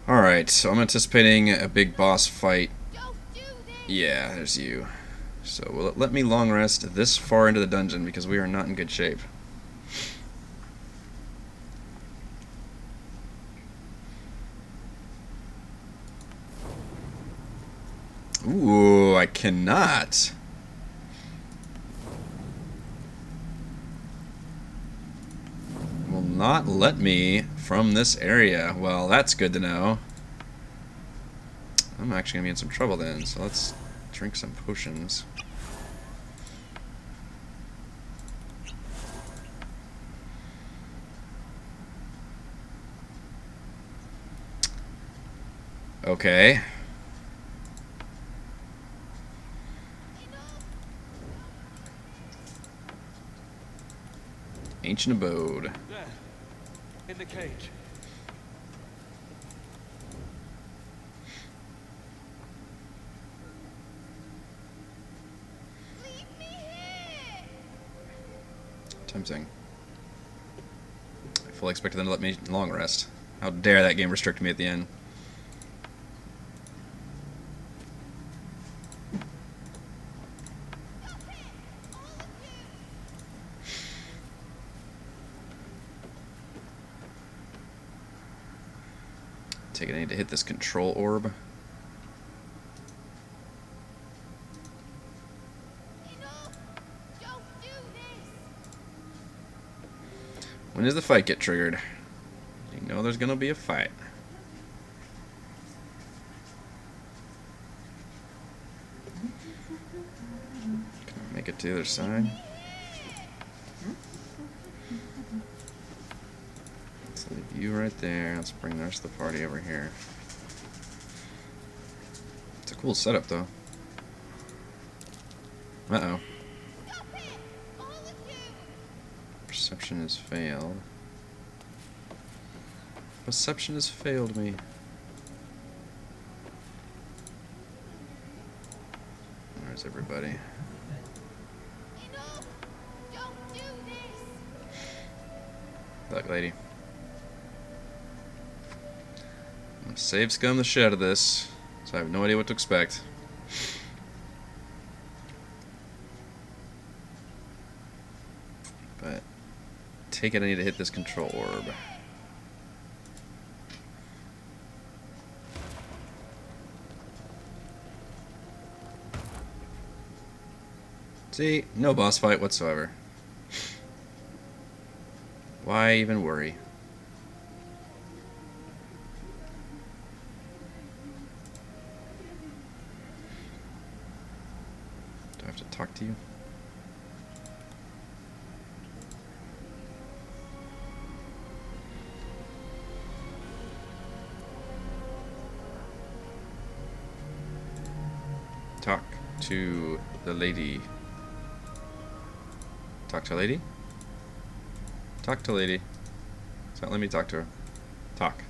Alright, so I'm anticipating a big boss fight. Yeah, there's you. So will it let me long rest this far into the dungeon because we are not in good shape. I cannot. Will not let me from this area. Well, that's good to know. I'm actually going to be in some trouble then, so let's drink some potions. Okay. Ancient abode. There, in the cage. Leave me here. Tempting. I fully expected them to let me long rest. How dare that game restrict me at the end. Take it, I need to hit this control orb. Enough. Don't do this. When does the fight get triggered? You know there's gonna be a fight. Can I make it to the other side? Let's leave you right there. Let's bring the rest of the party over here. It's a cool setup though. Uh-oh. Stop it. All of you. Perception has failed. Perception has failed me. Where's everybody? Enough. Don't do this. Look, lady. I'm gonna save scum the shit out of this, so I have no idea what to expect. But take it, I need to hit this control orb. See, no boss fight whatsoever. Why even worry? Do I have to talk to you? Talk to the lady. Talk to lady? Talk to lady. It's not letting me talk to her. Talk.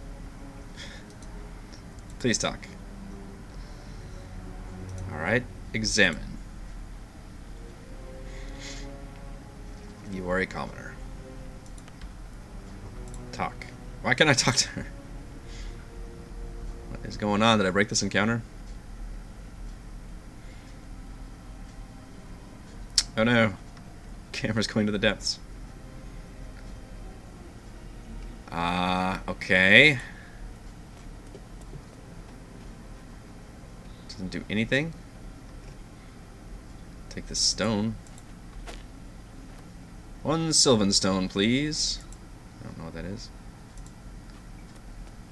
Please talk. Alright, examine. You are a commoner. Talk. Why can't I talk to her? What is going on? Did I break this encounter? Oh no. Camera's going to the depths. Okay. Doesn't do anything. Take this stone. One sylvan stone, please. I don't know what that is.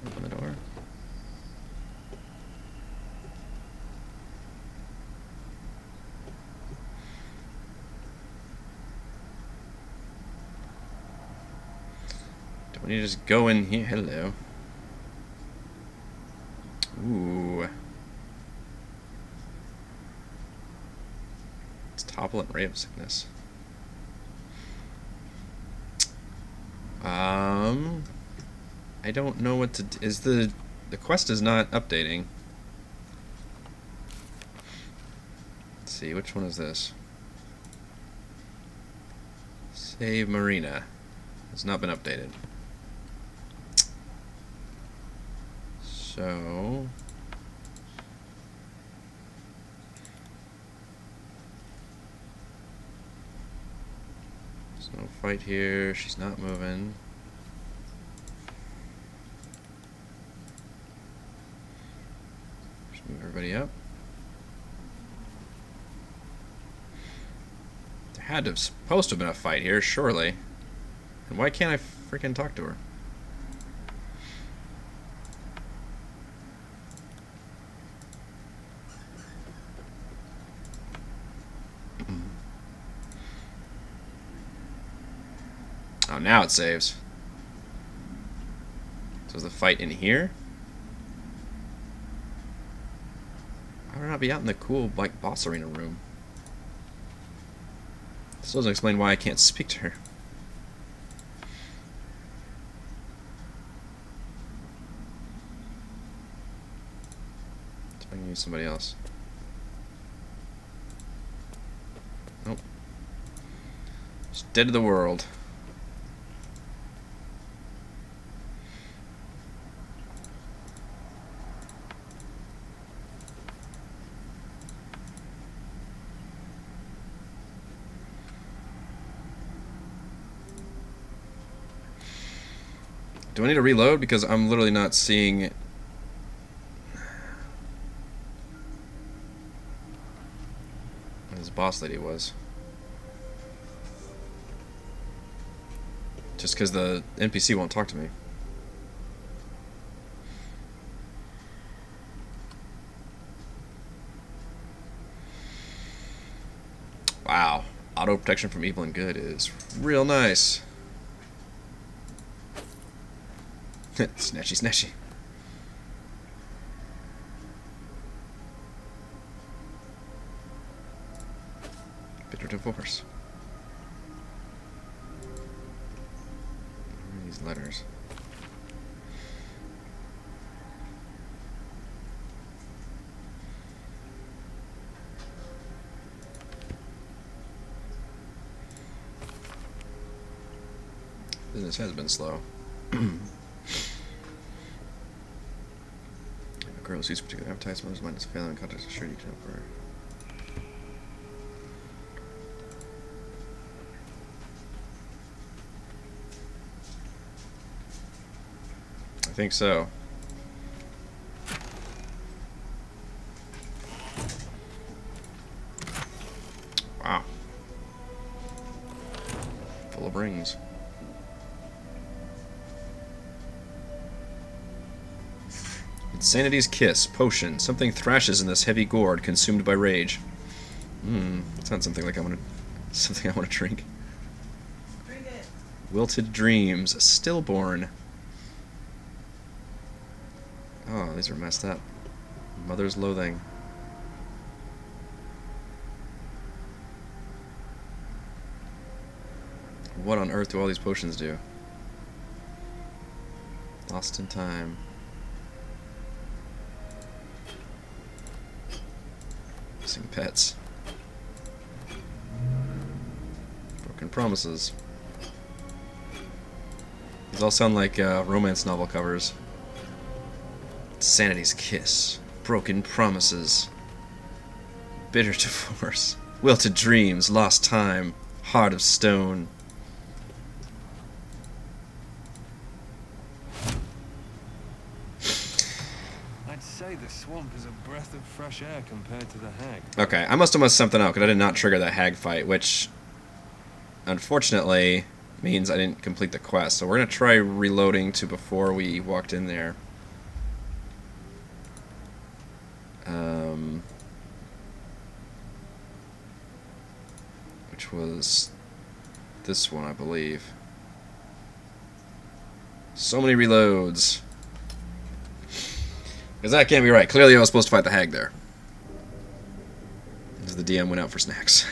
Open the door. Do we need to just go in here? Hello. Ooh. It's Topple and Ray of Sickness. I don't know what to do. Is the quest is not updating. Let's see, which one is this? Save Marina. It's not been updated. So there's no fight here. She's not moving. Just move everybody up. had to supposed to have been a fight here, surely. And why can't I freaking talk to her? Oh, now it saves. So is the fight in here? Why would I not be out in the cool, like, boss arena room? This doesn't explain why I can't speak to her. So I can use somebody else. Nope. Just dead to the world. Do I need to reload? Because I'm literally not seeing where this boss lady was. Just because the NPC won't talk to me. Wow. Auto protection from evil and good is real nice. Snatchy, snatchy. Bitter divorce. What are these letters? Business has been slow. Girl who sees particular advertisements, mind is failing, contact is sure you can help her. I think so. Wow. Full of rings. Insanity's Kiss, potion. Something thrashes in this heavy gourd, consumed by rage. That sounds something like I want to drink. Drink it. Wilted Dreams, Stillborn. Oh, these are messed up. Mother's Loathing. What on earth do all these potions do? Lost in Time. Missing Pets. Broken Promises. These all sound like romance novel covers. Sanity's Kiss. Broken Promises. Bitter Divorce. Wilted Dreams. Lost Time. Heart of Stone. I'd say the swamp is a breath of fresh air compared to the hag. Okay, I must have messed something up because I did not trigger that hag fight, which unfortunately means I didn't complete the quest. So we're going to try reloading to before we walked in there. Which was this one, I believe. So many reloads. Because that can't be right. Clearly I was supposed to fight the hag there. Because the DM went out for snacks.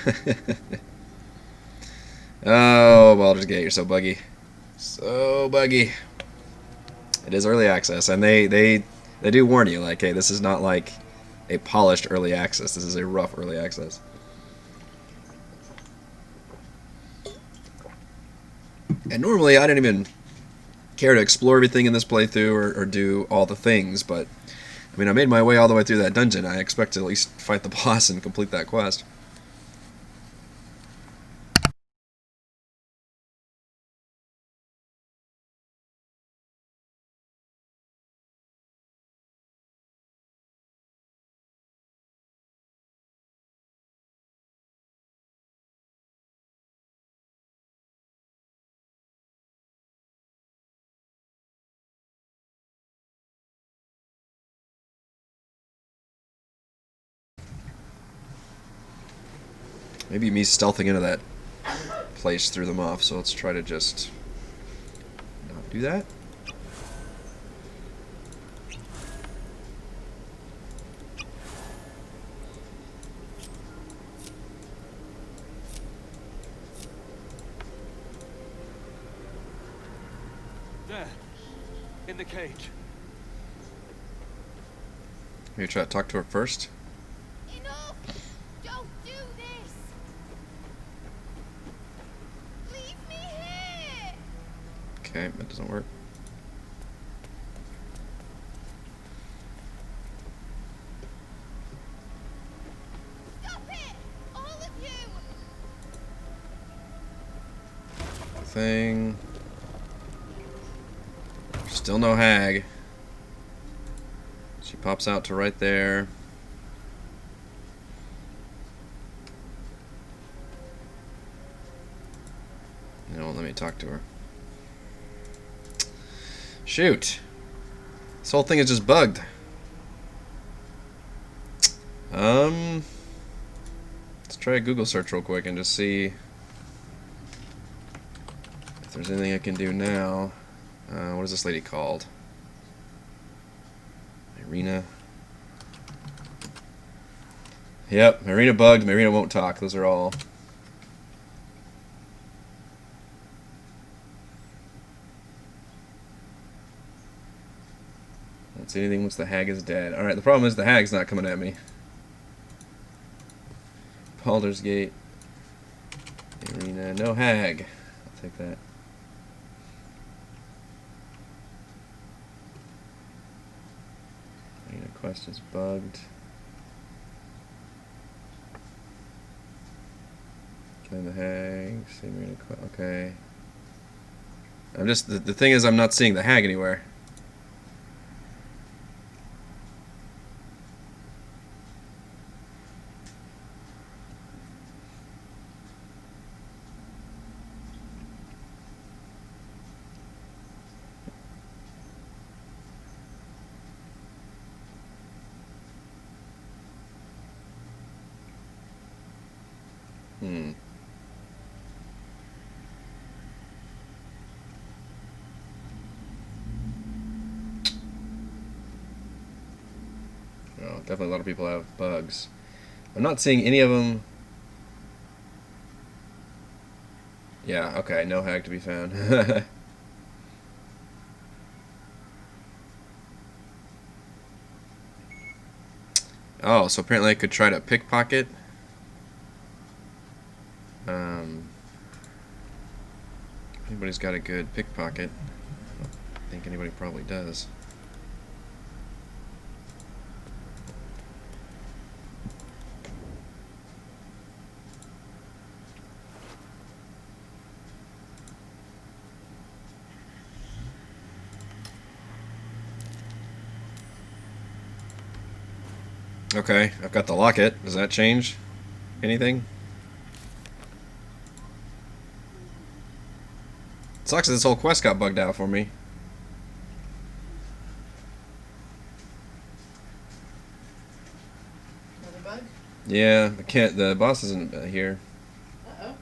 Oh, Baldur's Gate, you're so buggy. So buggy. It is early access, and they do warn you, like, hey, this is not like a polished early access. This is a rough early access. And normally I didn't even care to explore everything in this playthrough or do all the things, but I mean, I made my way all the way through that dungeon. I expect to at least fight the boss and complete that quest. Maybe me stealthing into that place threw them off, so let's try to just not do that. There. In the cage. Maybe try to talk to her first. Enough! Don't do this! Leave me here! Okay, that doesn't work. Stop it! All of you! Thing. Still no hag. She pops out to right there. It won't let me talk to her. Shoot. This whole thing is just bugged. Let's try a Google search real quick and just see if there's anything I can do now. What is this lady called? Irina. Yep, Irina bugged, Irina won't talk. Those are all. Don't see anything once the hag is dead. Alright, the problem is the hag's not coming at me. Baldur's Gate. Irina. No hag. I'll take that. Irina quest is bugged. Killing the hag. See Irina quest. Okay. I'm just. The thing is, I'm not seeing the hag anywhere. Oh, definitely a lot of people have bugs. I'm not seeing any of them. Yeah, okay, no hag to be found. Oh, so apparently I could try to pickpocket. Anybody's got a good pickpocket? I don't think anybody probably does. Okay, I've got the locket. Does that change anything? Sucks that this whole quest got bugged out for me. Another bug? Yeah, the boss isn't here. Uh-oh.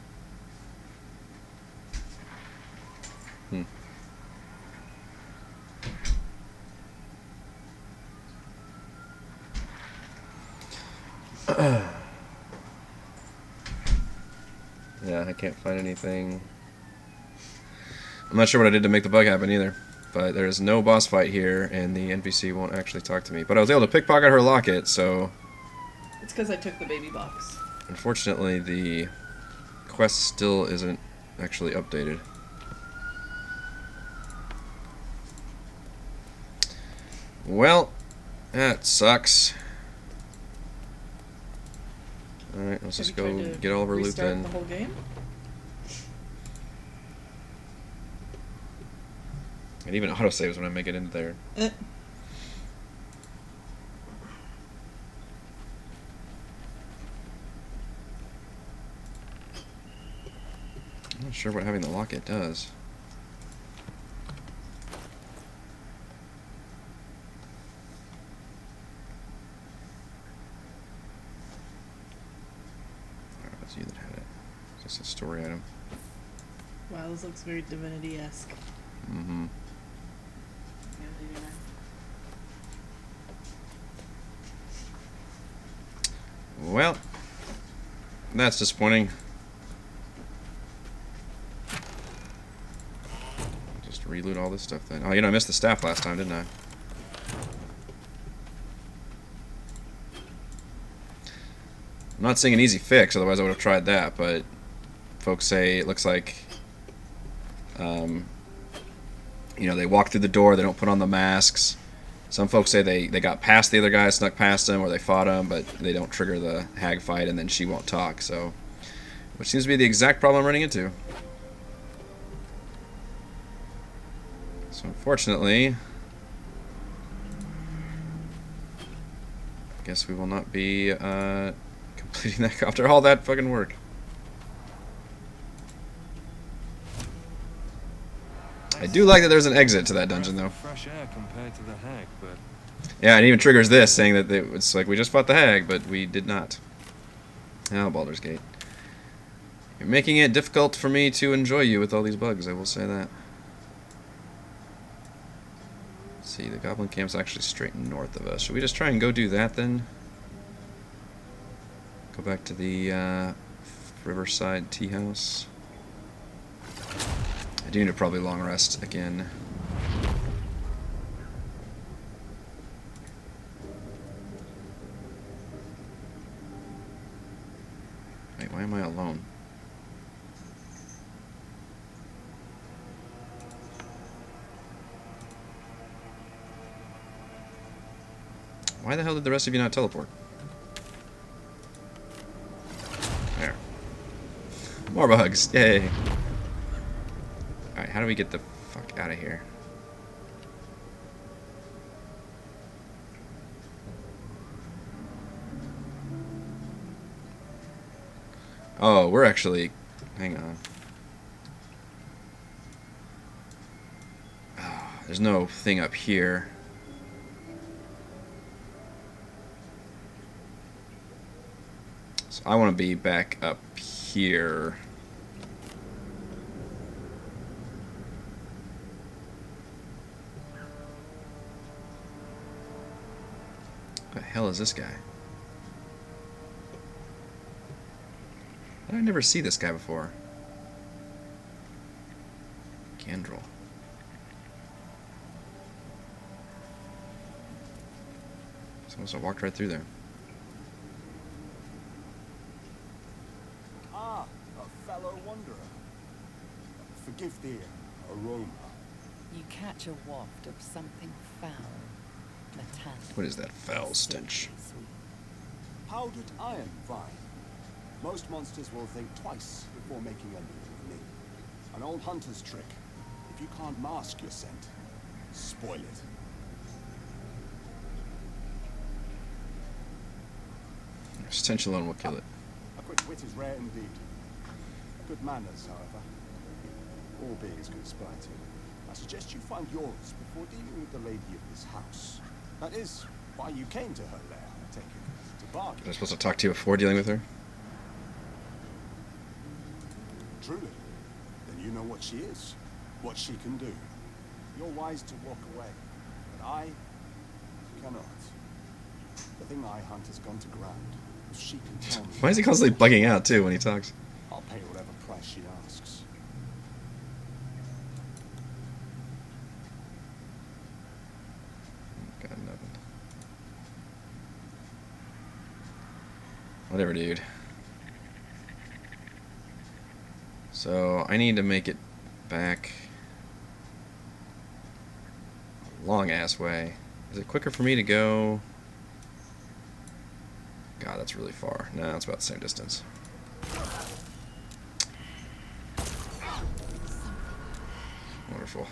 Yeah, I can't find anything. I'm not sure what I did to make the bug happen either. But there is no boss fight here, and the NPC won't actually talk to me. But I was able to pickpocket her locket, so... It's because I took the baby box. Unfortunately, the quest still isn't actually updated. Well, that sucks. Alright, let's just go get all of our loot then. The whole game? And even autosaves when I make it into there. Eh. I'm not sure what having the locket does. Alright, let's use that. Just a story item. Wow, this looks very Divinity-esque. Mm-hmm. Well, that's disappointing. Just reloot all this stuff then. Oh, you know, I missed the staff last time, didn't I? I'm not saying an easy fix, otherwise I would have tried that, but folks say it looks like, you know, they walk through the door, they don't put on the masks. Some folks say they got past the other guy, snuck past him, or they fought him, but they don't trigger the hag fight, and then she won't talk, so... Which seems to be the exact problem I'm running into. So unfortunately... I guess we will not be, completing that after all that fucking work. I do like that there's an exit to that dungeon, though. Fresh air compared to the hag, but Yeah, it even triggers this, saying that it's like we just fought the hag, but we did not. Oh, Baldur's Gate. You're making it difficult for me to enjoy you with all these bugs, I will say that. Let's see, the goblin camp's actually straight north of us. Should we just try and go do that, then? Go back to the Riverside Tea House. I do need to probably long rest again. Wait, why am I alone? Why the hell did the rest of you not teleport? There. More bugs, yay! Alright, how do we get the fuck out of here? Oh, we're actually... Hang on. Oh, there's no thing up here. So I want to be back up here. What the hell is this guy? How did I never see this guy before? Gandrel. Someone just walked right through there. Ah, a fellow wanderer. Forgive the aroma. You catch a waft of something foul, metallic. What is that foul stench? Sweet. Powdered iron vine. Most monsters will think twice before making a meal with me. An old hunter's trick. If you can't mask your scent, spoil it. Stench alone will kill it. A quick wit is rare indeed. Good manners, however. All beings conspire to. I suggest you find yours before dealing with the lady of this house. That is why you came to her lair, I take it. To bargain. Was I supposed to talk to you before dealing with her? Truly. Then you know what she is, what she can do. You're wise to walk away, but I cannot. The thing I hunt has gone to ground. If she can tell me, Why is he constantly bugging out, too, when he talks? I'll pay whatever price she asks. Got nothing. Whatever, dude. So, I need to make it back a long-ass way. Is it quicker for me to go... God, that's really far. No, it's about the same distance. Wonderful.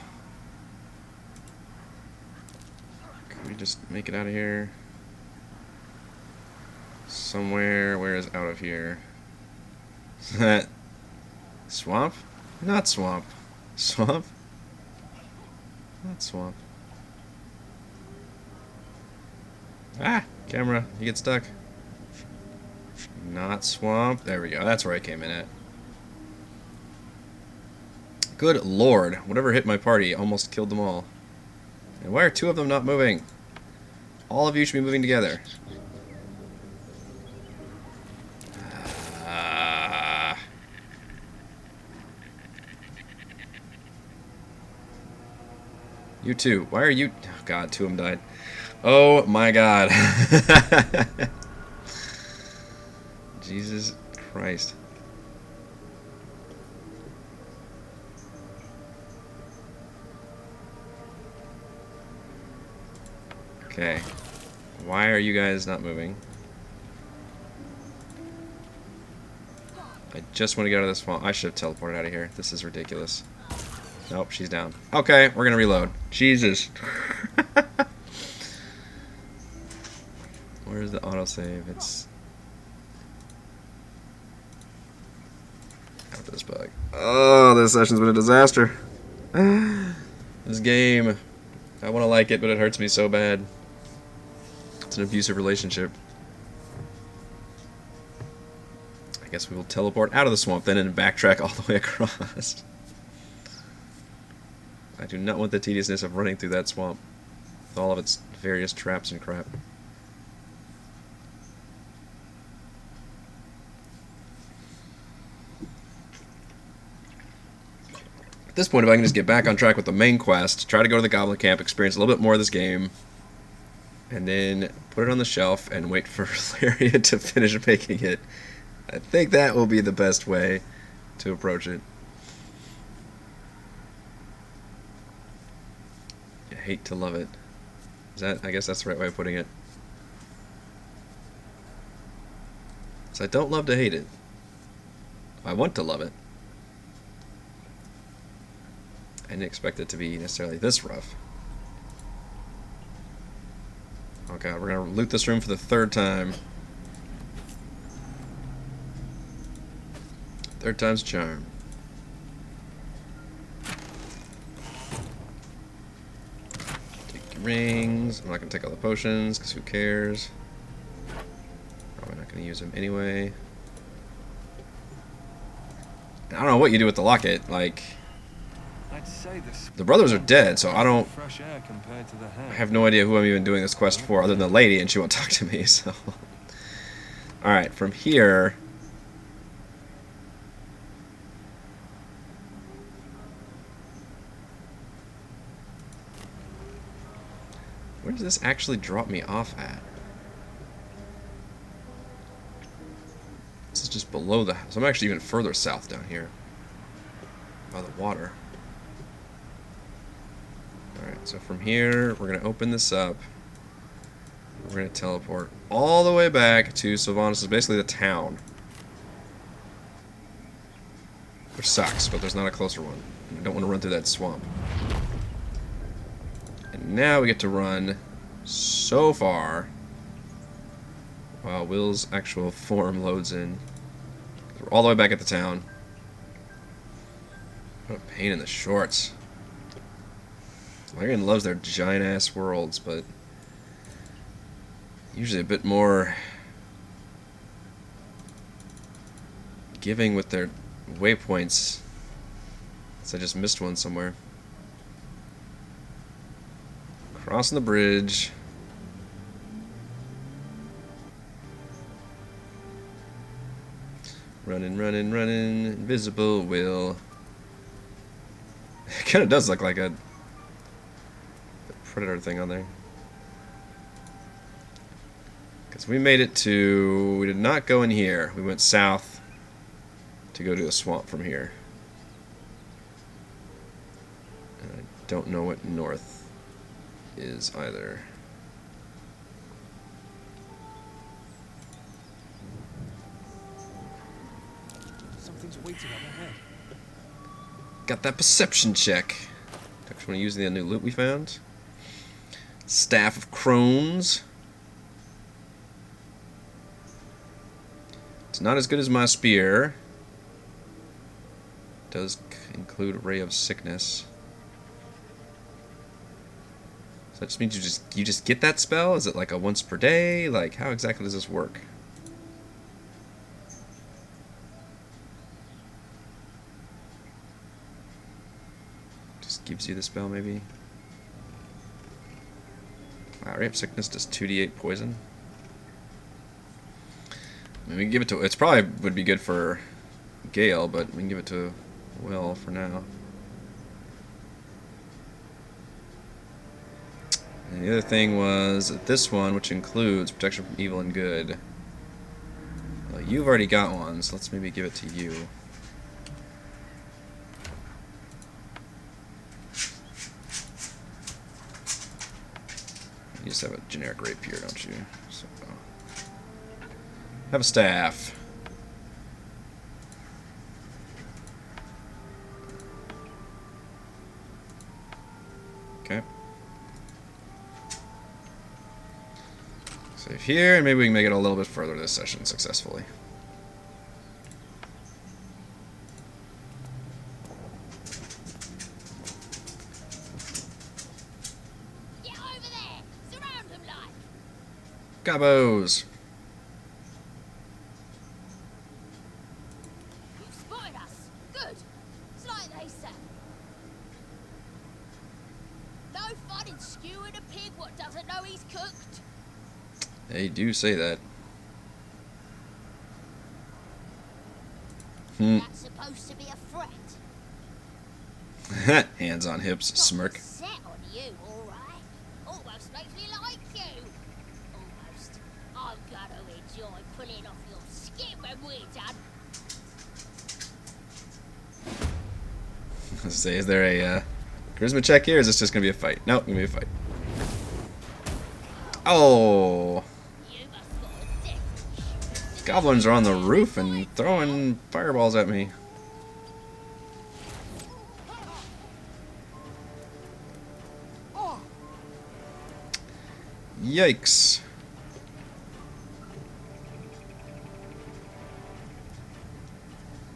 Can we just make it out of here? Somewhere. Where is out of here? Swamp? Not swamp. Swamp? Not swamp. Ah! Camera. You get stuck. Not swamp. There we go. That's where I came in at. Good lord. Whatever hit my party almost killed them all. And why are two of them not moving? All of you should be moving together. You too. Why are you... Oh god, two of them died. Oh my god. Jesus Christ. Okay. Why are you guys not moving? I just want to get out of this swamp. I should have teleported out of here. This is ridiculous. Nope, she's down. Okay, we're gonna reload. Jesus. Where's the autosave? It's... After this bug. Oh, this session's been a disaster. This game. I want to like it, but it hurts me so bad. It's an abusive relationship. I guess we will teleport out of the swamp then and backtrack all the way across. I do not want the tediousness of running through that swamp with all of its various traps and crap. At this point, if I can just get back on track with the main quest, try to go to the Goblin Camp, experience a little bit more of this game, and then put it on the shelf and wait for Laria to finish making it. I think that will be the best way to approach it. You hate to love it. Is that? I guess that's the right way of putting it. So I don't love to hate it. I want to love it. I didn't expect it to be necessarily this rough. Oh god, we're gonna loot this room for the third time. Third time's a charm. Take your rings. I'm not gonna take all the potions, because who cares? Probably not gonna use them anyway. I don't know what you do with the locket, like... I'd say The brothers are dead, so I don't... fresh air compared to the I have no idea who I'm even doing this quest for, other than the lady, and she won't talk to me, so... Alright, from here... Where does this actually drop me off at? This is just below the house. I'm actually even further south down here. By the water. Alright, so from here, we're going to open this up. We're going to teleport all the way back to Sylvanas. Is basically the town. Which sucks, but there's not a closer one. I don't want to run through that swamp. And now we get to run so far while Will's actual form loads in. We're all the way back at the town. What a pain in the shorts. Larian loves their giant-ass worlds, but usually a bit more giving with their waypoints. So I just missed one somewhere. Crossing the bridge. Running, running, running. Invisible Will. It kind of does look like a predator thing on there. Because we made it to... We did not go in here. We went south to go to a swamp from here. And I don't know what north is either. Something's waiting up ahead. Got that perception check. Actually want to use the new loot we found. Staff of Crones. It's not as good as my spear. It does include a ray of sickness. So that just means you just get that spell? Is it like a once per day? Like how exactly does this work? gives you the spell, maybe. Wow, Ray of Sickness does 2d8 poison. I mean, we can give it to... It's probably would be good for Gale, but we can give it to Will for now. And the other thing was this one, which includes protection from evil and good. Well, you've already got one, so let's maybe give it to you. You just have a generic rapier, don't you? So, have a staff. Okay. Save here, and maybe we can make it a little bit further this session successfully. Get over there! Surround them like! Gobos! You've spotted us! Good! It's like they say. No fun in skewing a pig what doesn't know he's cooked. They do say that. That's supposed to be a threat. Hands on hips, smirk. Set on you, alright. Almost makes me like you. Almost. I'm gonna enjoy pulling off your skin when we're done. Let's say, is there a charisma check here, or is this just gonna be a fight? Nope, gonna be a fight. Oh! You must got a death. Goblins are on the roof and throwing fireballs at me. Yikes.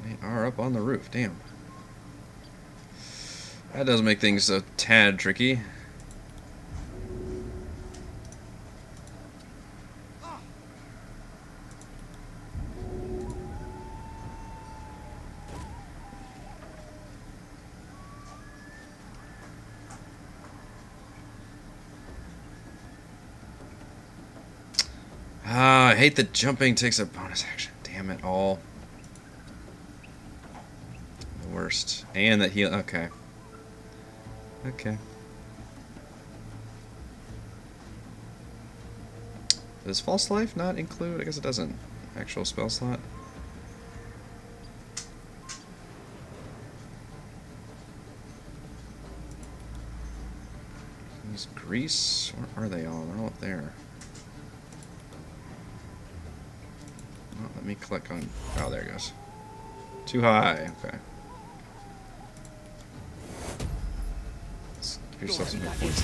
They are up on the roof, damn. That does make things a tad tricky. Ah, I hate that jumping takes a bonus action. Damn it all. The worst. And that heal. Okay. Okay. Does False Life not include? I guess it doesn't. Actual spell slot. These grease. Where are they all? They're all up there. Oh, let me click on. Oh, there it goes. Too high. Okay. Let's give yourself some hit points.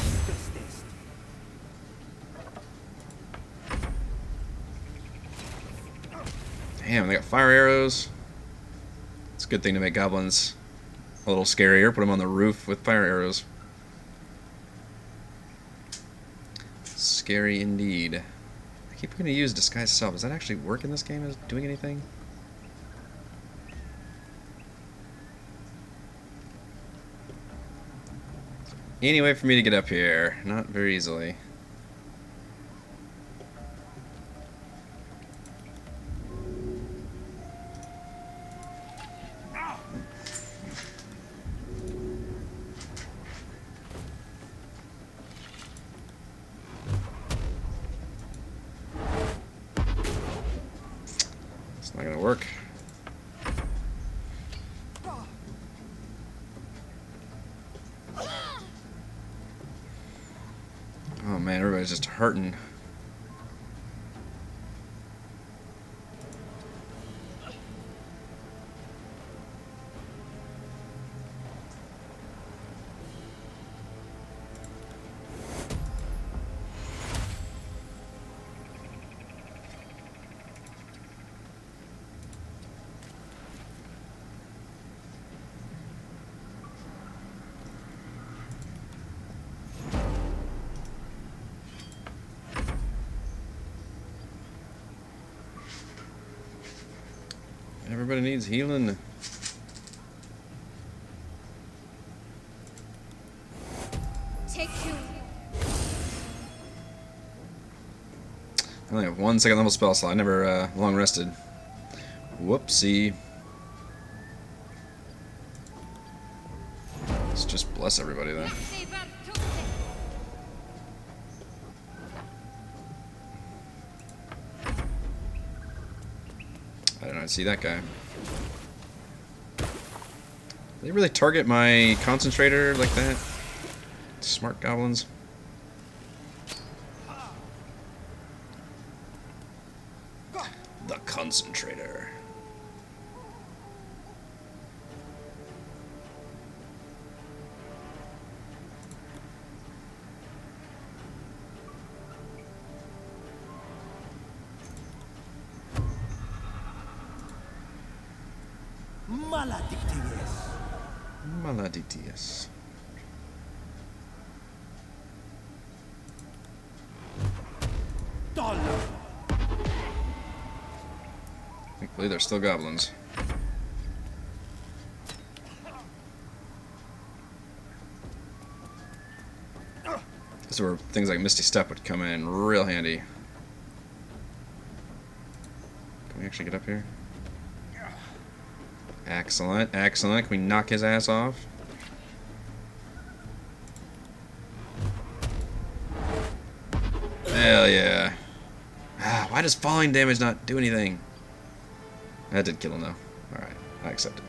Damn, they got fire arrows. It's a good thing to make goblins a little scarier. Put them on the roof with fire arrows. Scary indeed. I keep going to use Disguise Self. Does that actually work in this game as doing anything? Any way for me to get up here? Not very easily. It's not gonna work. Oh man, everybody's just hurting. Everybody needs healing. 1 second level spell slot. I never long rested. Whoopsie. Let's just bless everybody then. I don't know, I see that guy. They really target my concentrator like that? Smart goblins. The concentrator. Maledictious. Thankfully, they're still goblins. This is where things like Misty Step would come in real handy. Can we actually get up here? Excellent, excellent. Can we knock his ass off? Hell yeah. Ah, why does falling damage not do anything? That did kill him though. Alright, I accept it.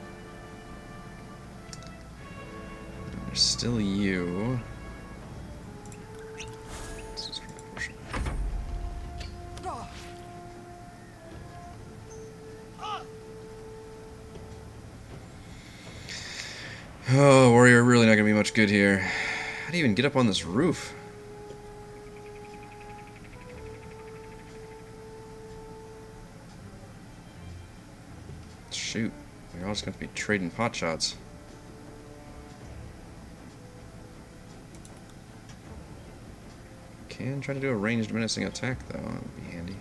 There's still you. Oh, warrior, really not gonna be much good here. How do you even get up on this roof? Shoot, we're all just gonna be trading pot shots. Can try to do a ranged menacing attack though, that would be handy.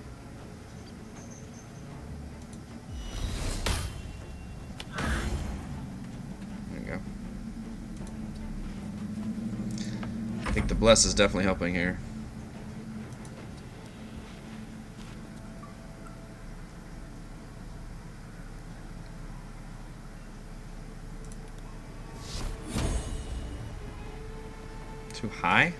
I think the bless is definitely helping here. Too high?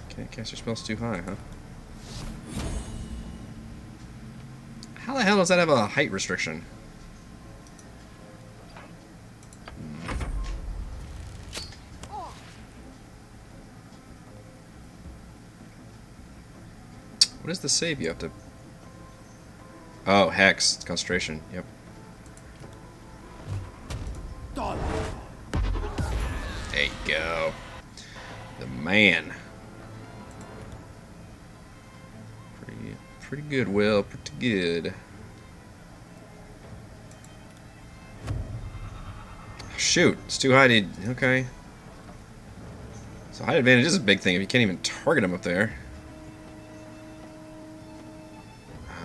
Can't cast your spells too high, huh? How the hell does that have a height restriction? What is the save you have to... Oh, Hex. It's concentration. Yep. There you go. The man. Pretty good, Will. Pretty good. Shoot. It's too high to... Okay. So height advantage is a big thing if you can't even target him up there.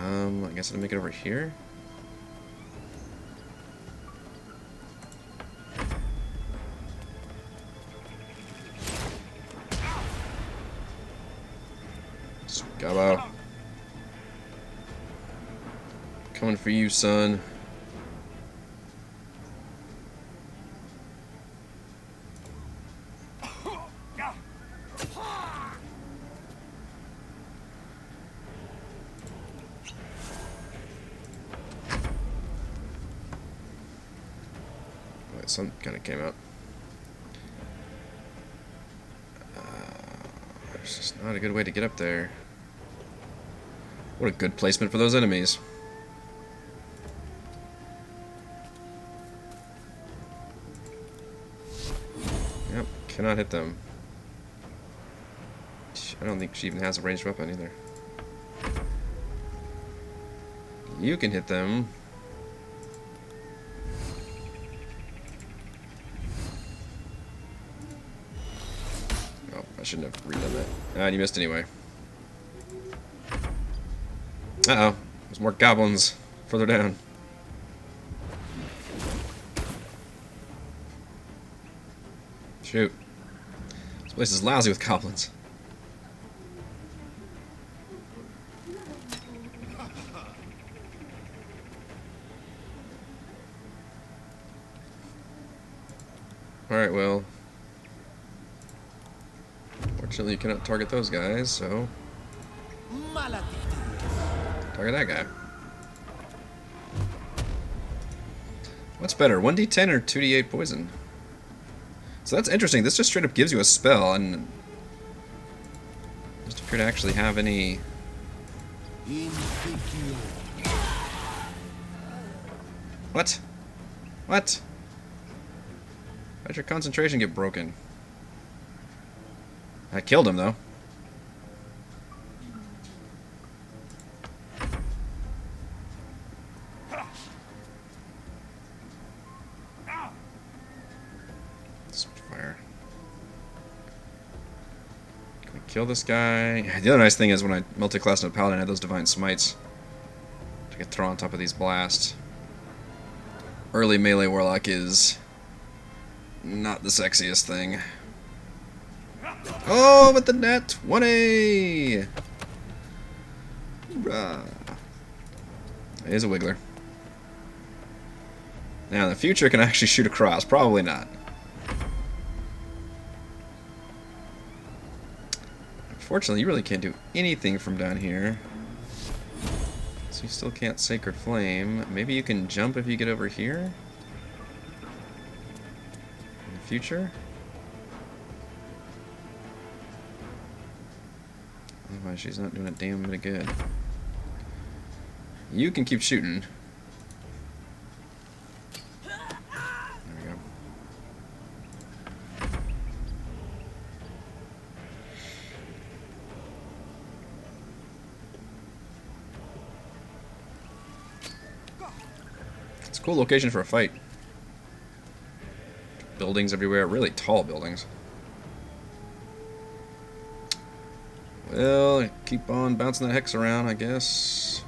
I guess I'll make it over here. Scabo. Coming for you, son. Some kind of came out. There's just not a good way to get up there. What a good placement for those enemies. Yep, cannot hit them. I don't think she even has a ranged weapon either. You can hit them. shouldn't have redone that. And you missed anyway. Uh-oh. There's more goblins further down. Shoot. This place is lousy with goblins. Alright, well. Fortunately, you cannot target those guys, so. Target that guy. What's better, 1d10 or 2d8 poison? So that's interesting. This just straight up gives you a spell, and doesn't appear to actually have any. What? What? How'd your concentration get broken? I killed him, though. Fire. Can we kill this guy? The other nice thing is when I multi-class into Paladin, I had those Divine Smites to get thrown on top of these blasts. Early melee Warlock is not the sexiest thing. Oh, but the net 20! Hoorah. It is a Wiggler. Now, in the future, can I actually shoot across? Probably not. Unfortunately, you really can't do anything from down here. So you still can't Sacred Flame. Maybe you can jump if you get over here? In the future? Otherwise, she's not doing a damn bit of good. You can keep shooting. There we go. It's a cool location for a fight. Buildings everywhere, really tall buildings. Well, keep on bouncing that hex around, I guess.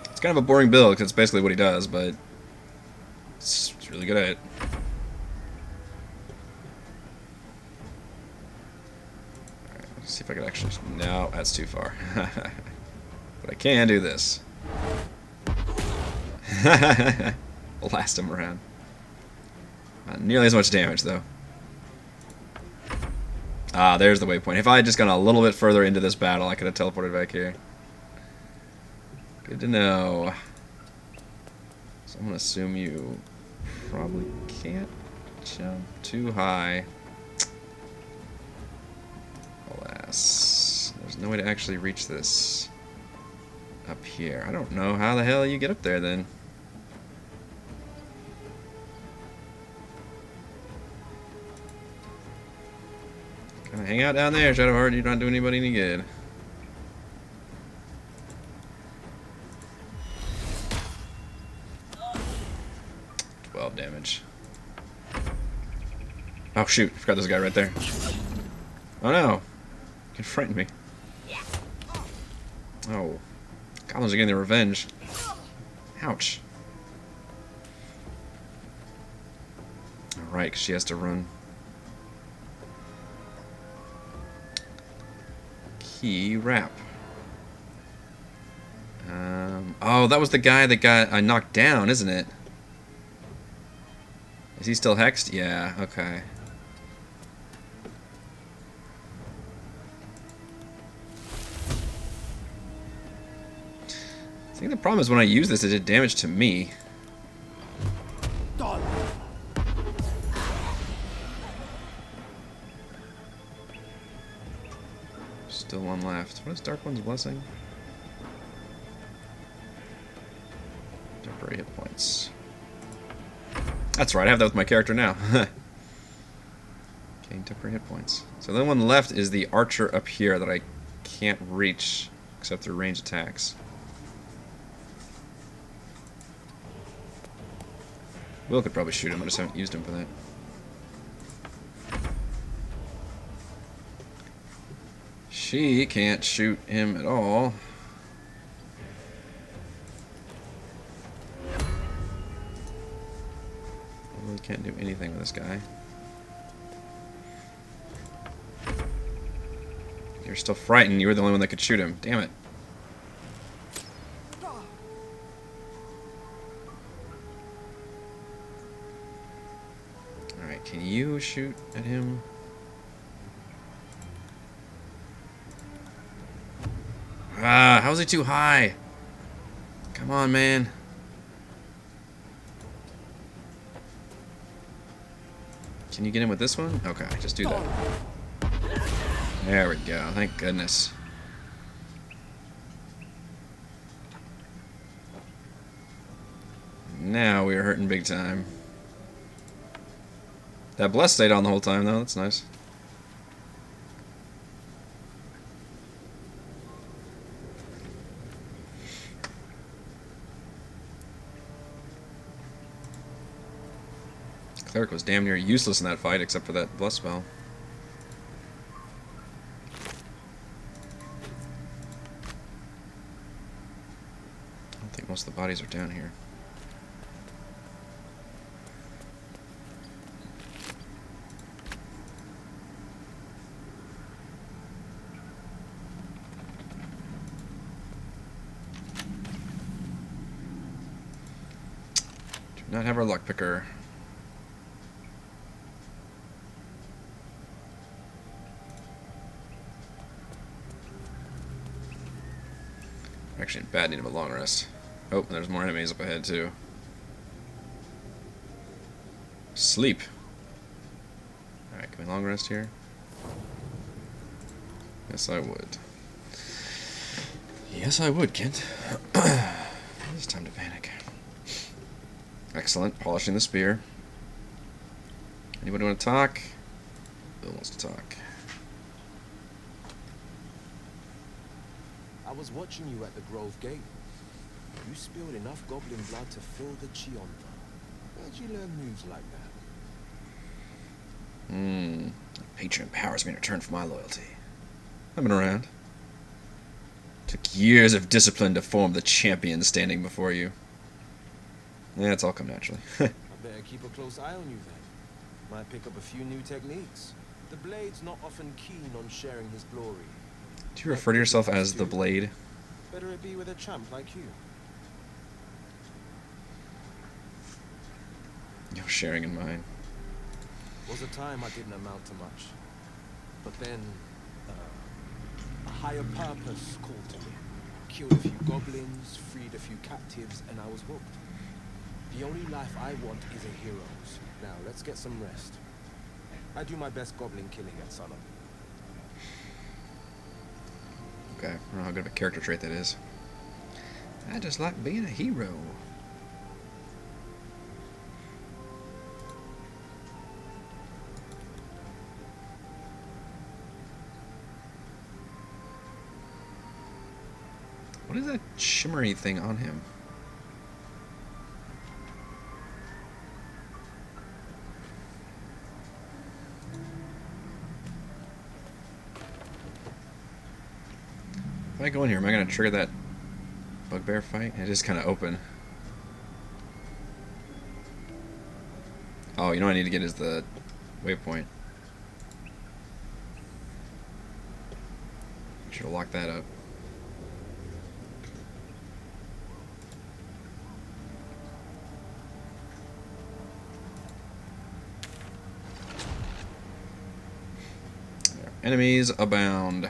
It's kind of a boring build because it's basically what he does, but it's really good at it. Let's see if I can actually. No, that's too far. But I can do this. Blast him around. Not nearly as much damage, though. Ah, there's the waypoint. If I had just gone a little bit further into this battle, I could have teleported back here. Good to know. So I'm going to assume you probably can't jump too high. Alas. There's no way to actually reach this up here. I don't know how the hell you get up there then. Kinda hang out down there, Shadowheart. You're not doing anybody any good. Damage. Oh shoot, forgot this guy right there. Oh no. You can frighten me. Oh. Goblins are getting their revenge. Ouch. Alright, because she has to run. Key wrap. Oh, that was the guy that got knocked down, isn't it? Is he still hexed? Yeah, okay. I think the problem is when I use this, it did damage to me. Still one left. What is Dark One's Blessing? Temporary hit points. That's right, I have that with my character now. Can Gain temporary hit points. So the only one left is the archer up here that I can't reach except through range attacks. Will could probably shoot him, I just haven't used him for that. She can't shoot him at all. Really can't do anything with this guy. You're still frightened. You were the only one that could shoot him. Damn it. Alright, can you shoot at him? Ah, how is he too high? Come on, man. Can you get him with this one? Okay, just do that. There we go. Thank goodness. Now we are hurting big time. That bless stayed on the whole time, though. That's nice. Cleric was damn near useless in that fight, except for that bless spell. I don't think most of the bodies are down here. Do not have our luck picker. Actually in bad need of a long rest. Oh, and there's more enemies up ahead too. Sleep. Alright, can we long rest here? Yes, I would. Yes, I would, Kent. It's time to panic. Excellent. Polishing the spear. Anybody want to talk? Bill wants to talk. I was watching you at the Grove Gate. You spilled enough goblin blood to fill the Chianta. Where'd you learn moves like that? Patron empowers me in return for my loyalty. I've been around. Took years of discipline to form the champion standing before you. Yeah, it's all come naturally. I better keep a close eye on you then. Might pick up a few new techniques. The Blade's not often keen on sharing his glory. Do you refer to yourself as the Blade? Better it be with a champ like you. You're sharing in mine. Was a time I didn't amount to much. But then, a higher purpose called to me. Killed a few goblins, freed a few captives, and I was hooked. The only life I want is a hero's. Now, let's get some rest. I do my best goblin killing at sunup. Okay, I don't know how good of a character trait that is. I just like being a hero. What is that shimmery thing on him? If I go in here, am I going to trigger that bugbear fight? It is kind of open. Oh, you know what I need to get is the waypoint. Should have locked that up. There. Enemies abound.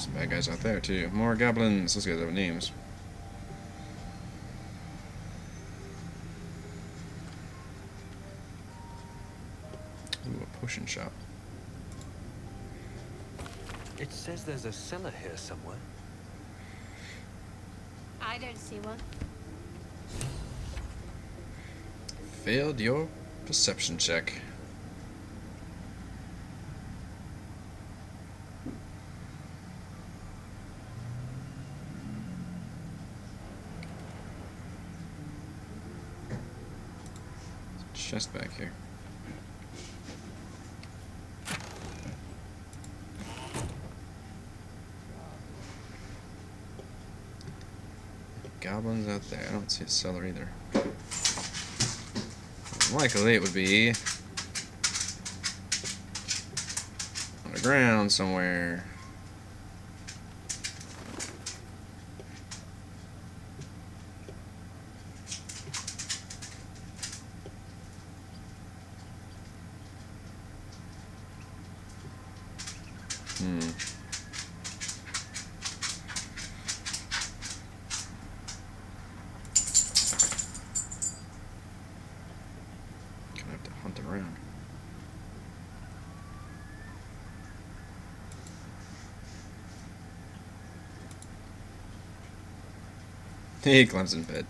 Some bad guys out there, too. More goblins. Those guys have names. Ooh, a potion shop. It says there's a cellar here somewhere. I don't see one. Failed your perception check. Chest back here. Goblins out there. I don't see a cellar either. Likely it would be on the ground somewhere. Gonna have to hunt around. He climbs in bed.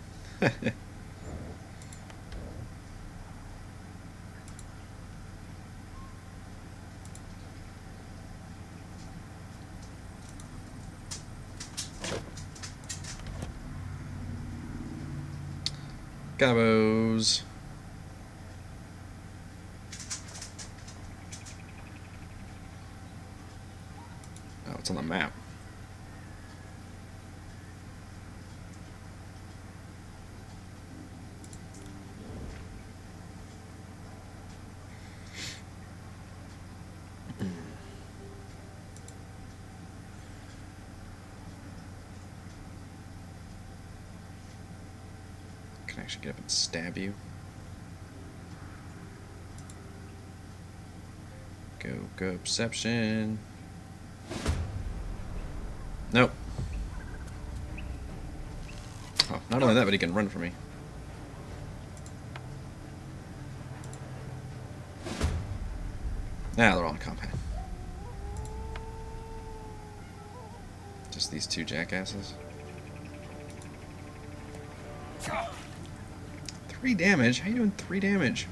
Gabos. Oh, it's on the map. Can I actually get up and stab you? Go perception. Nope. Oh, not only that, but he can run from me. Nah, they're all in combat. Just these two jackasses. 3 damage? How you doing 3 damage?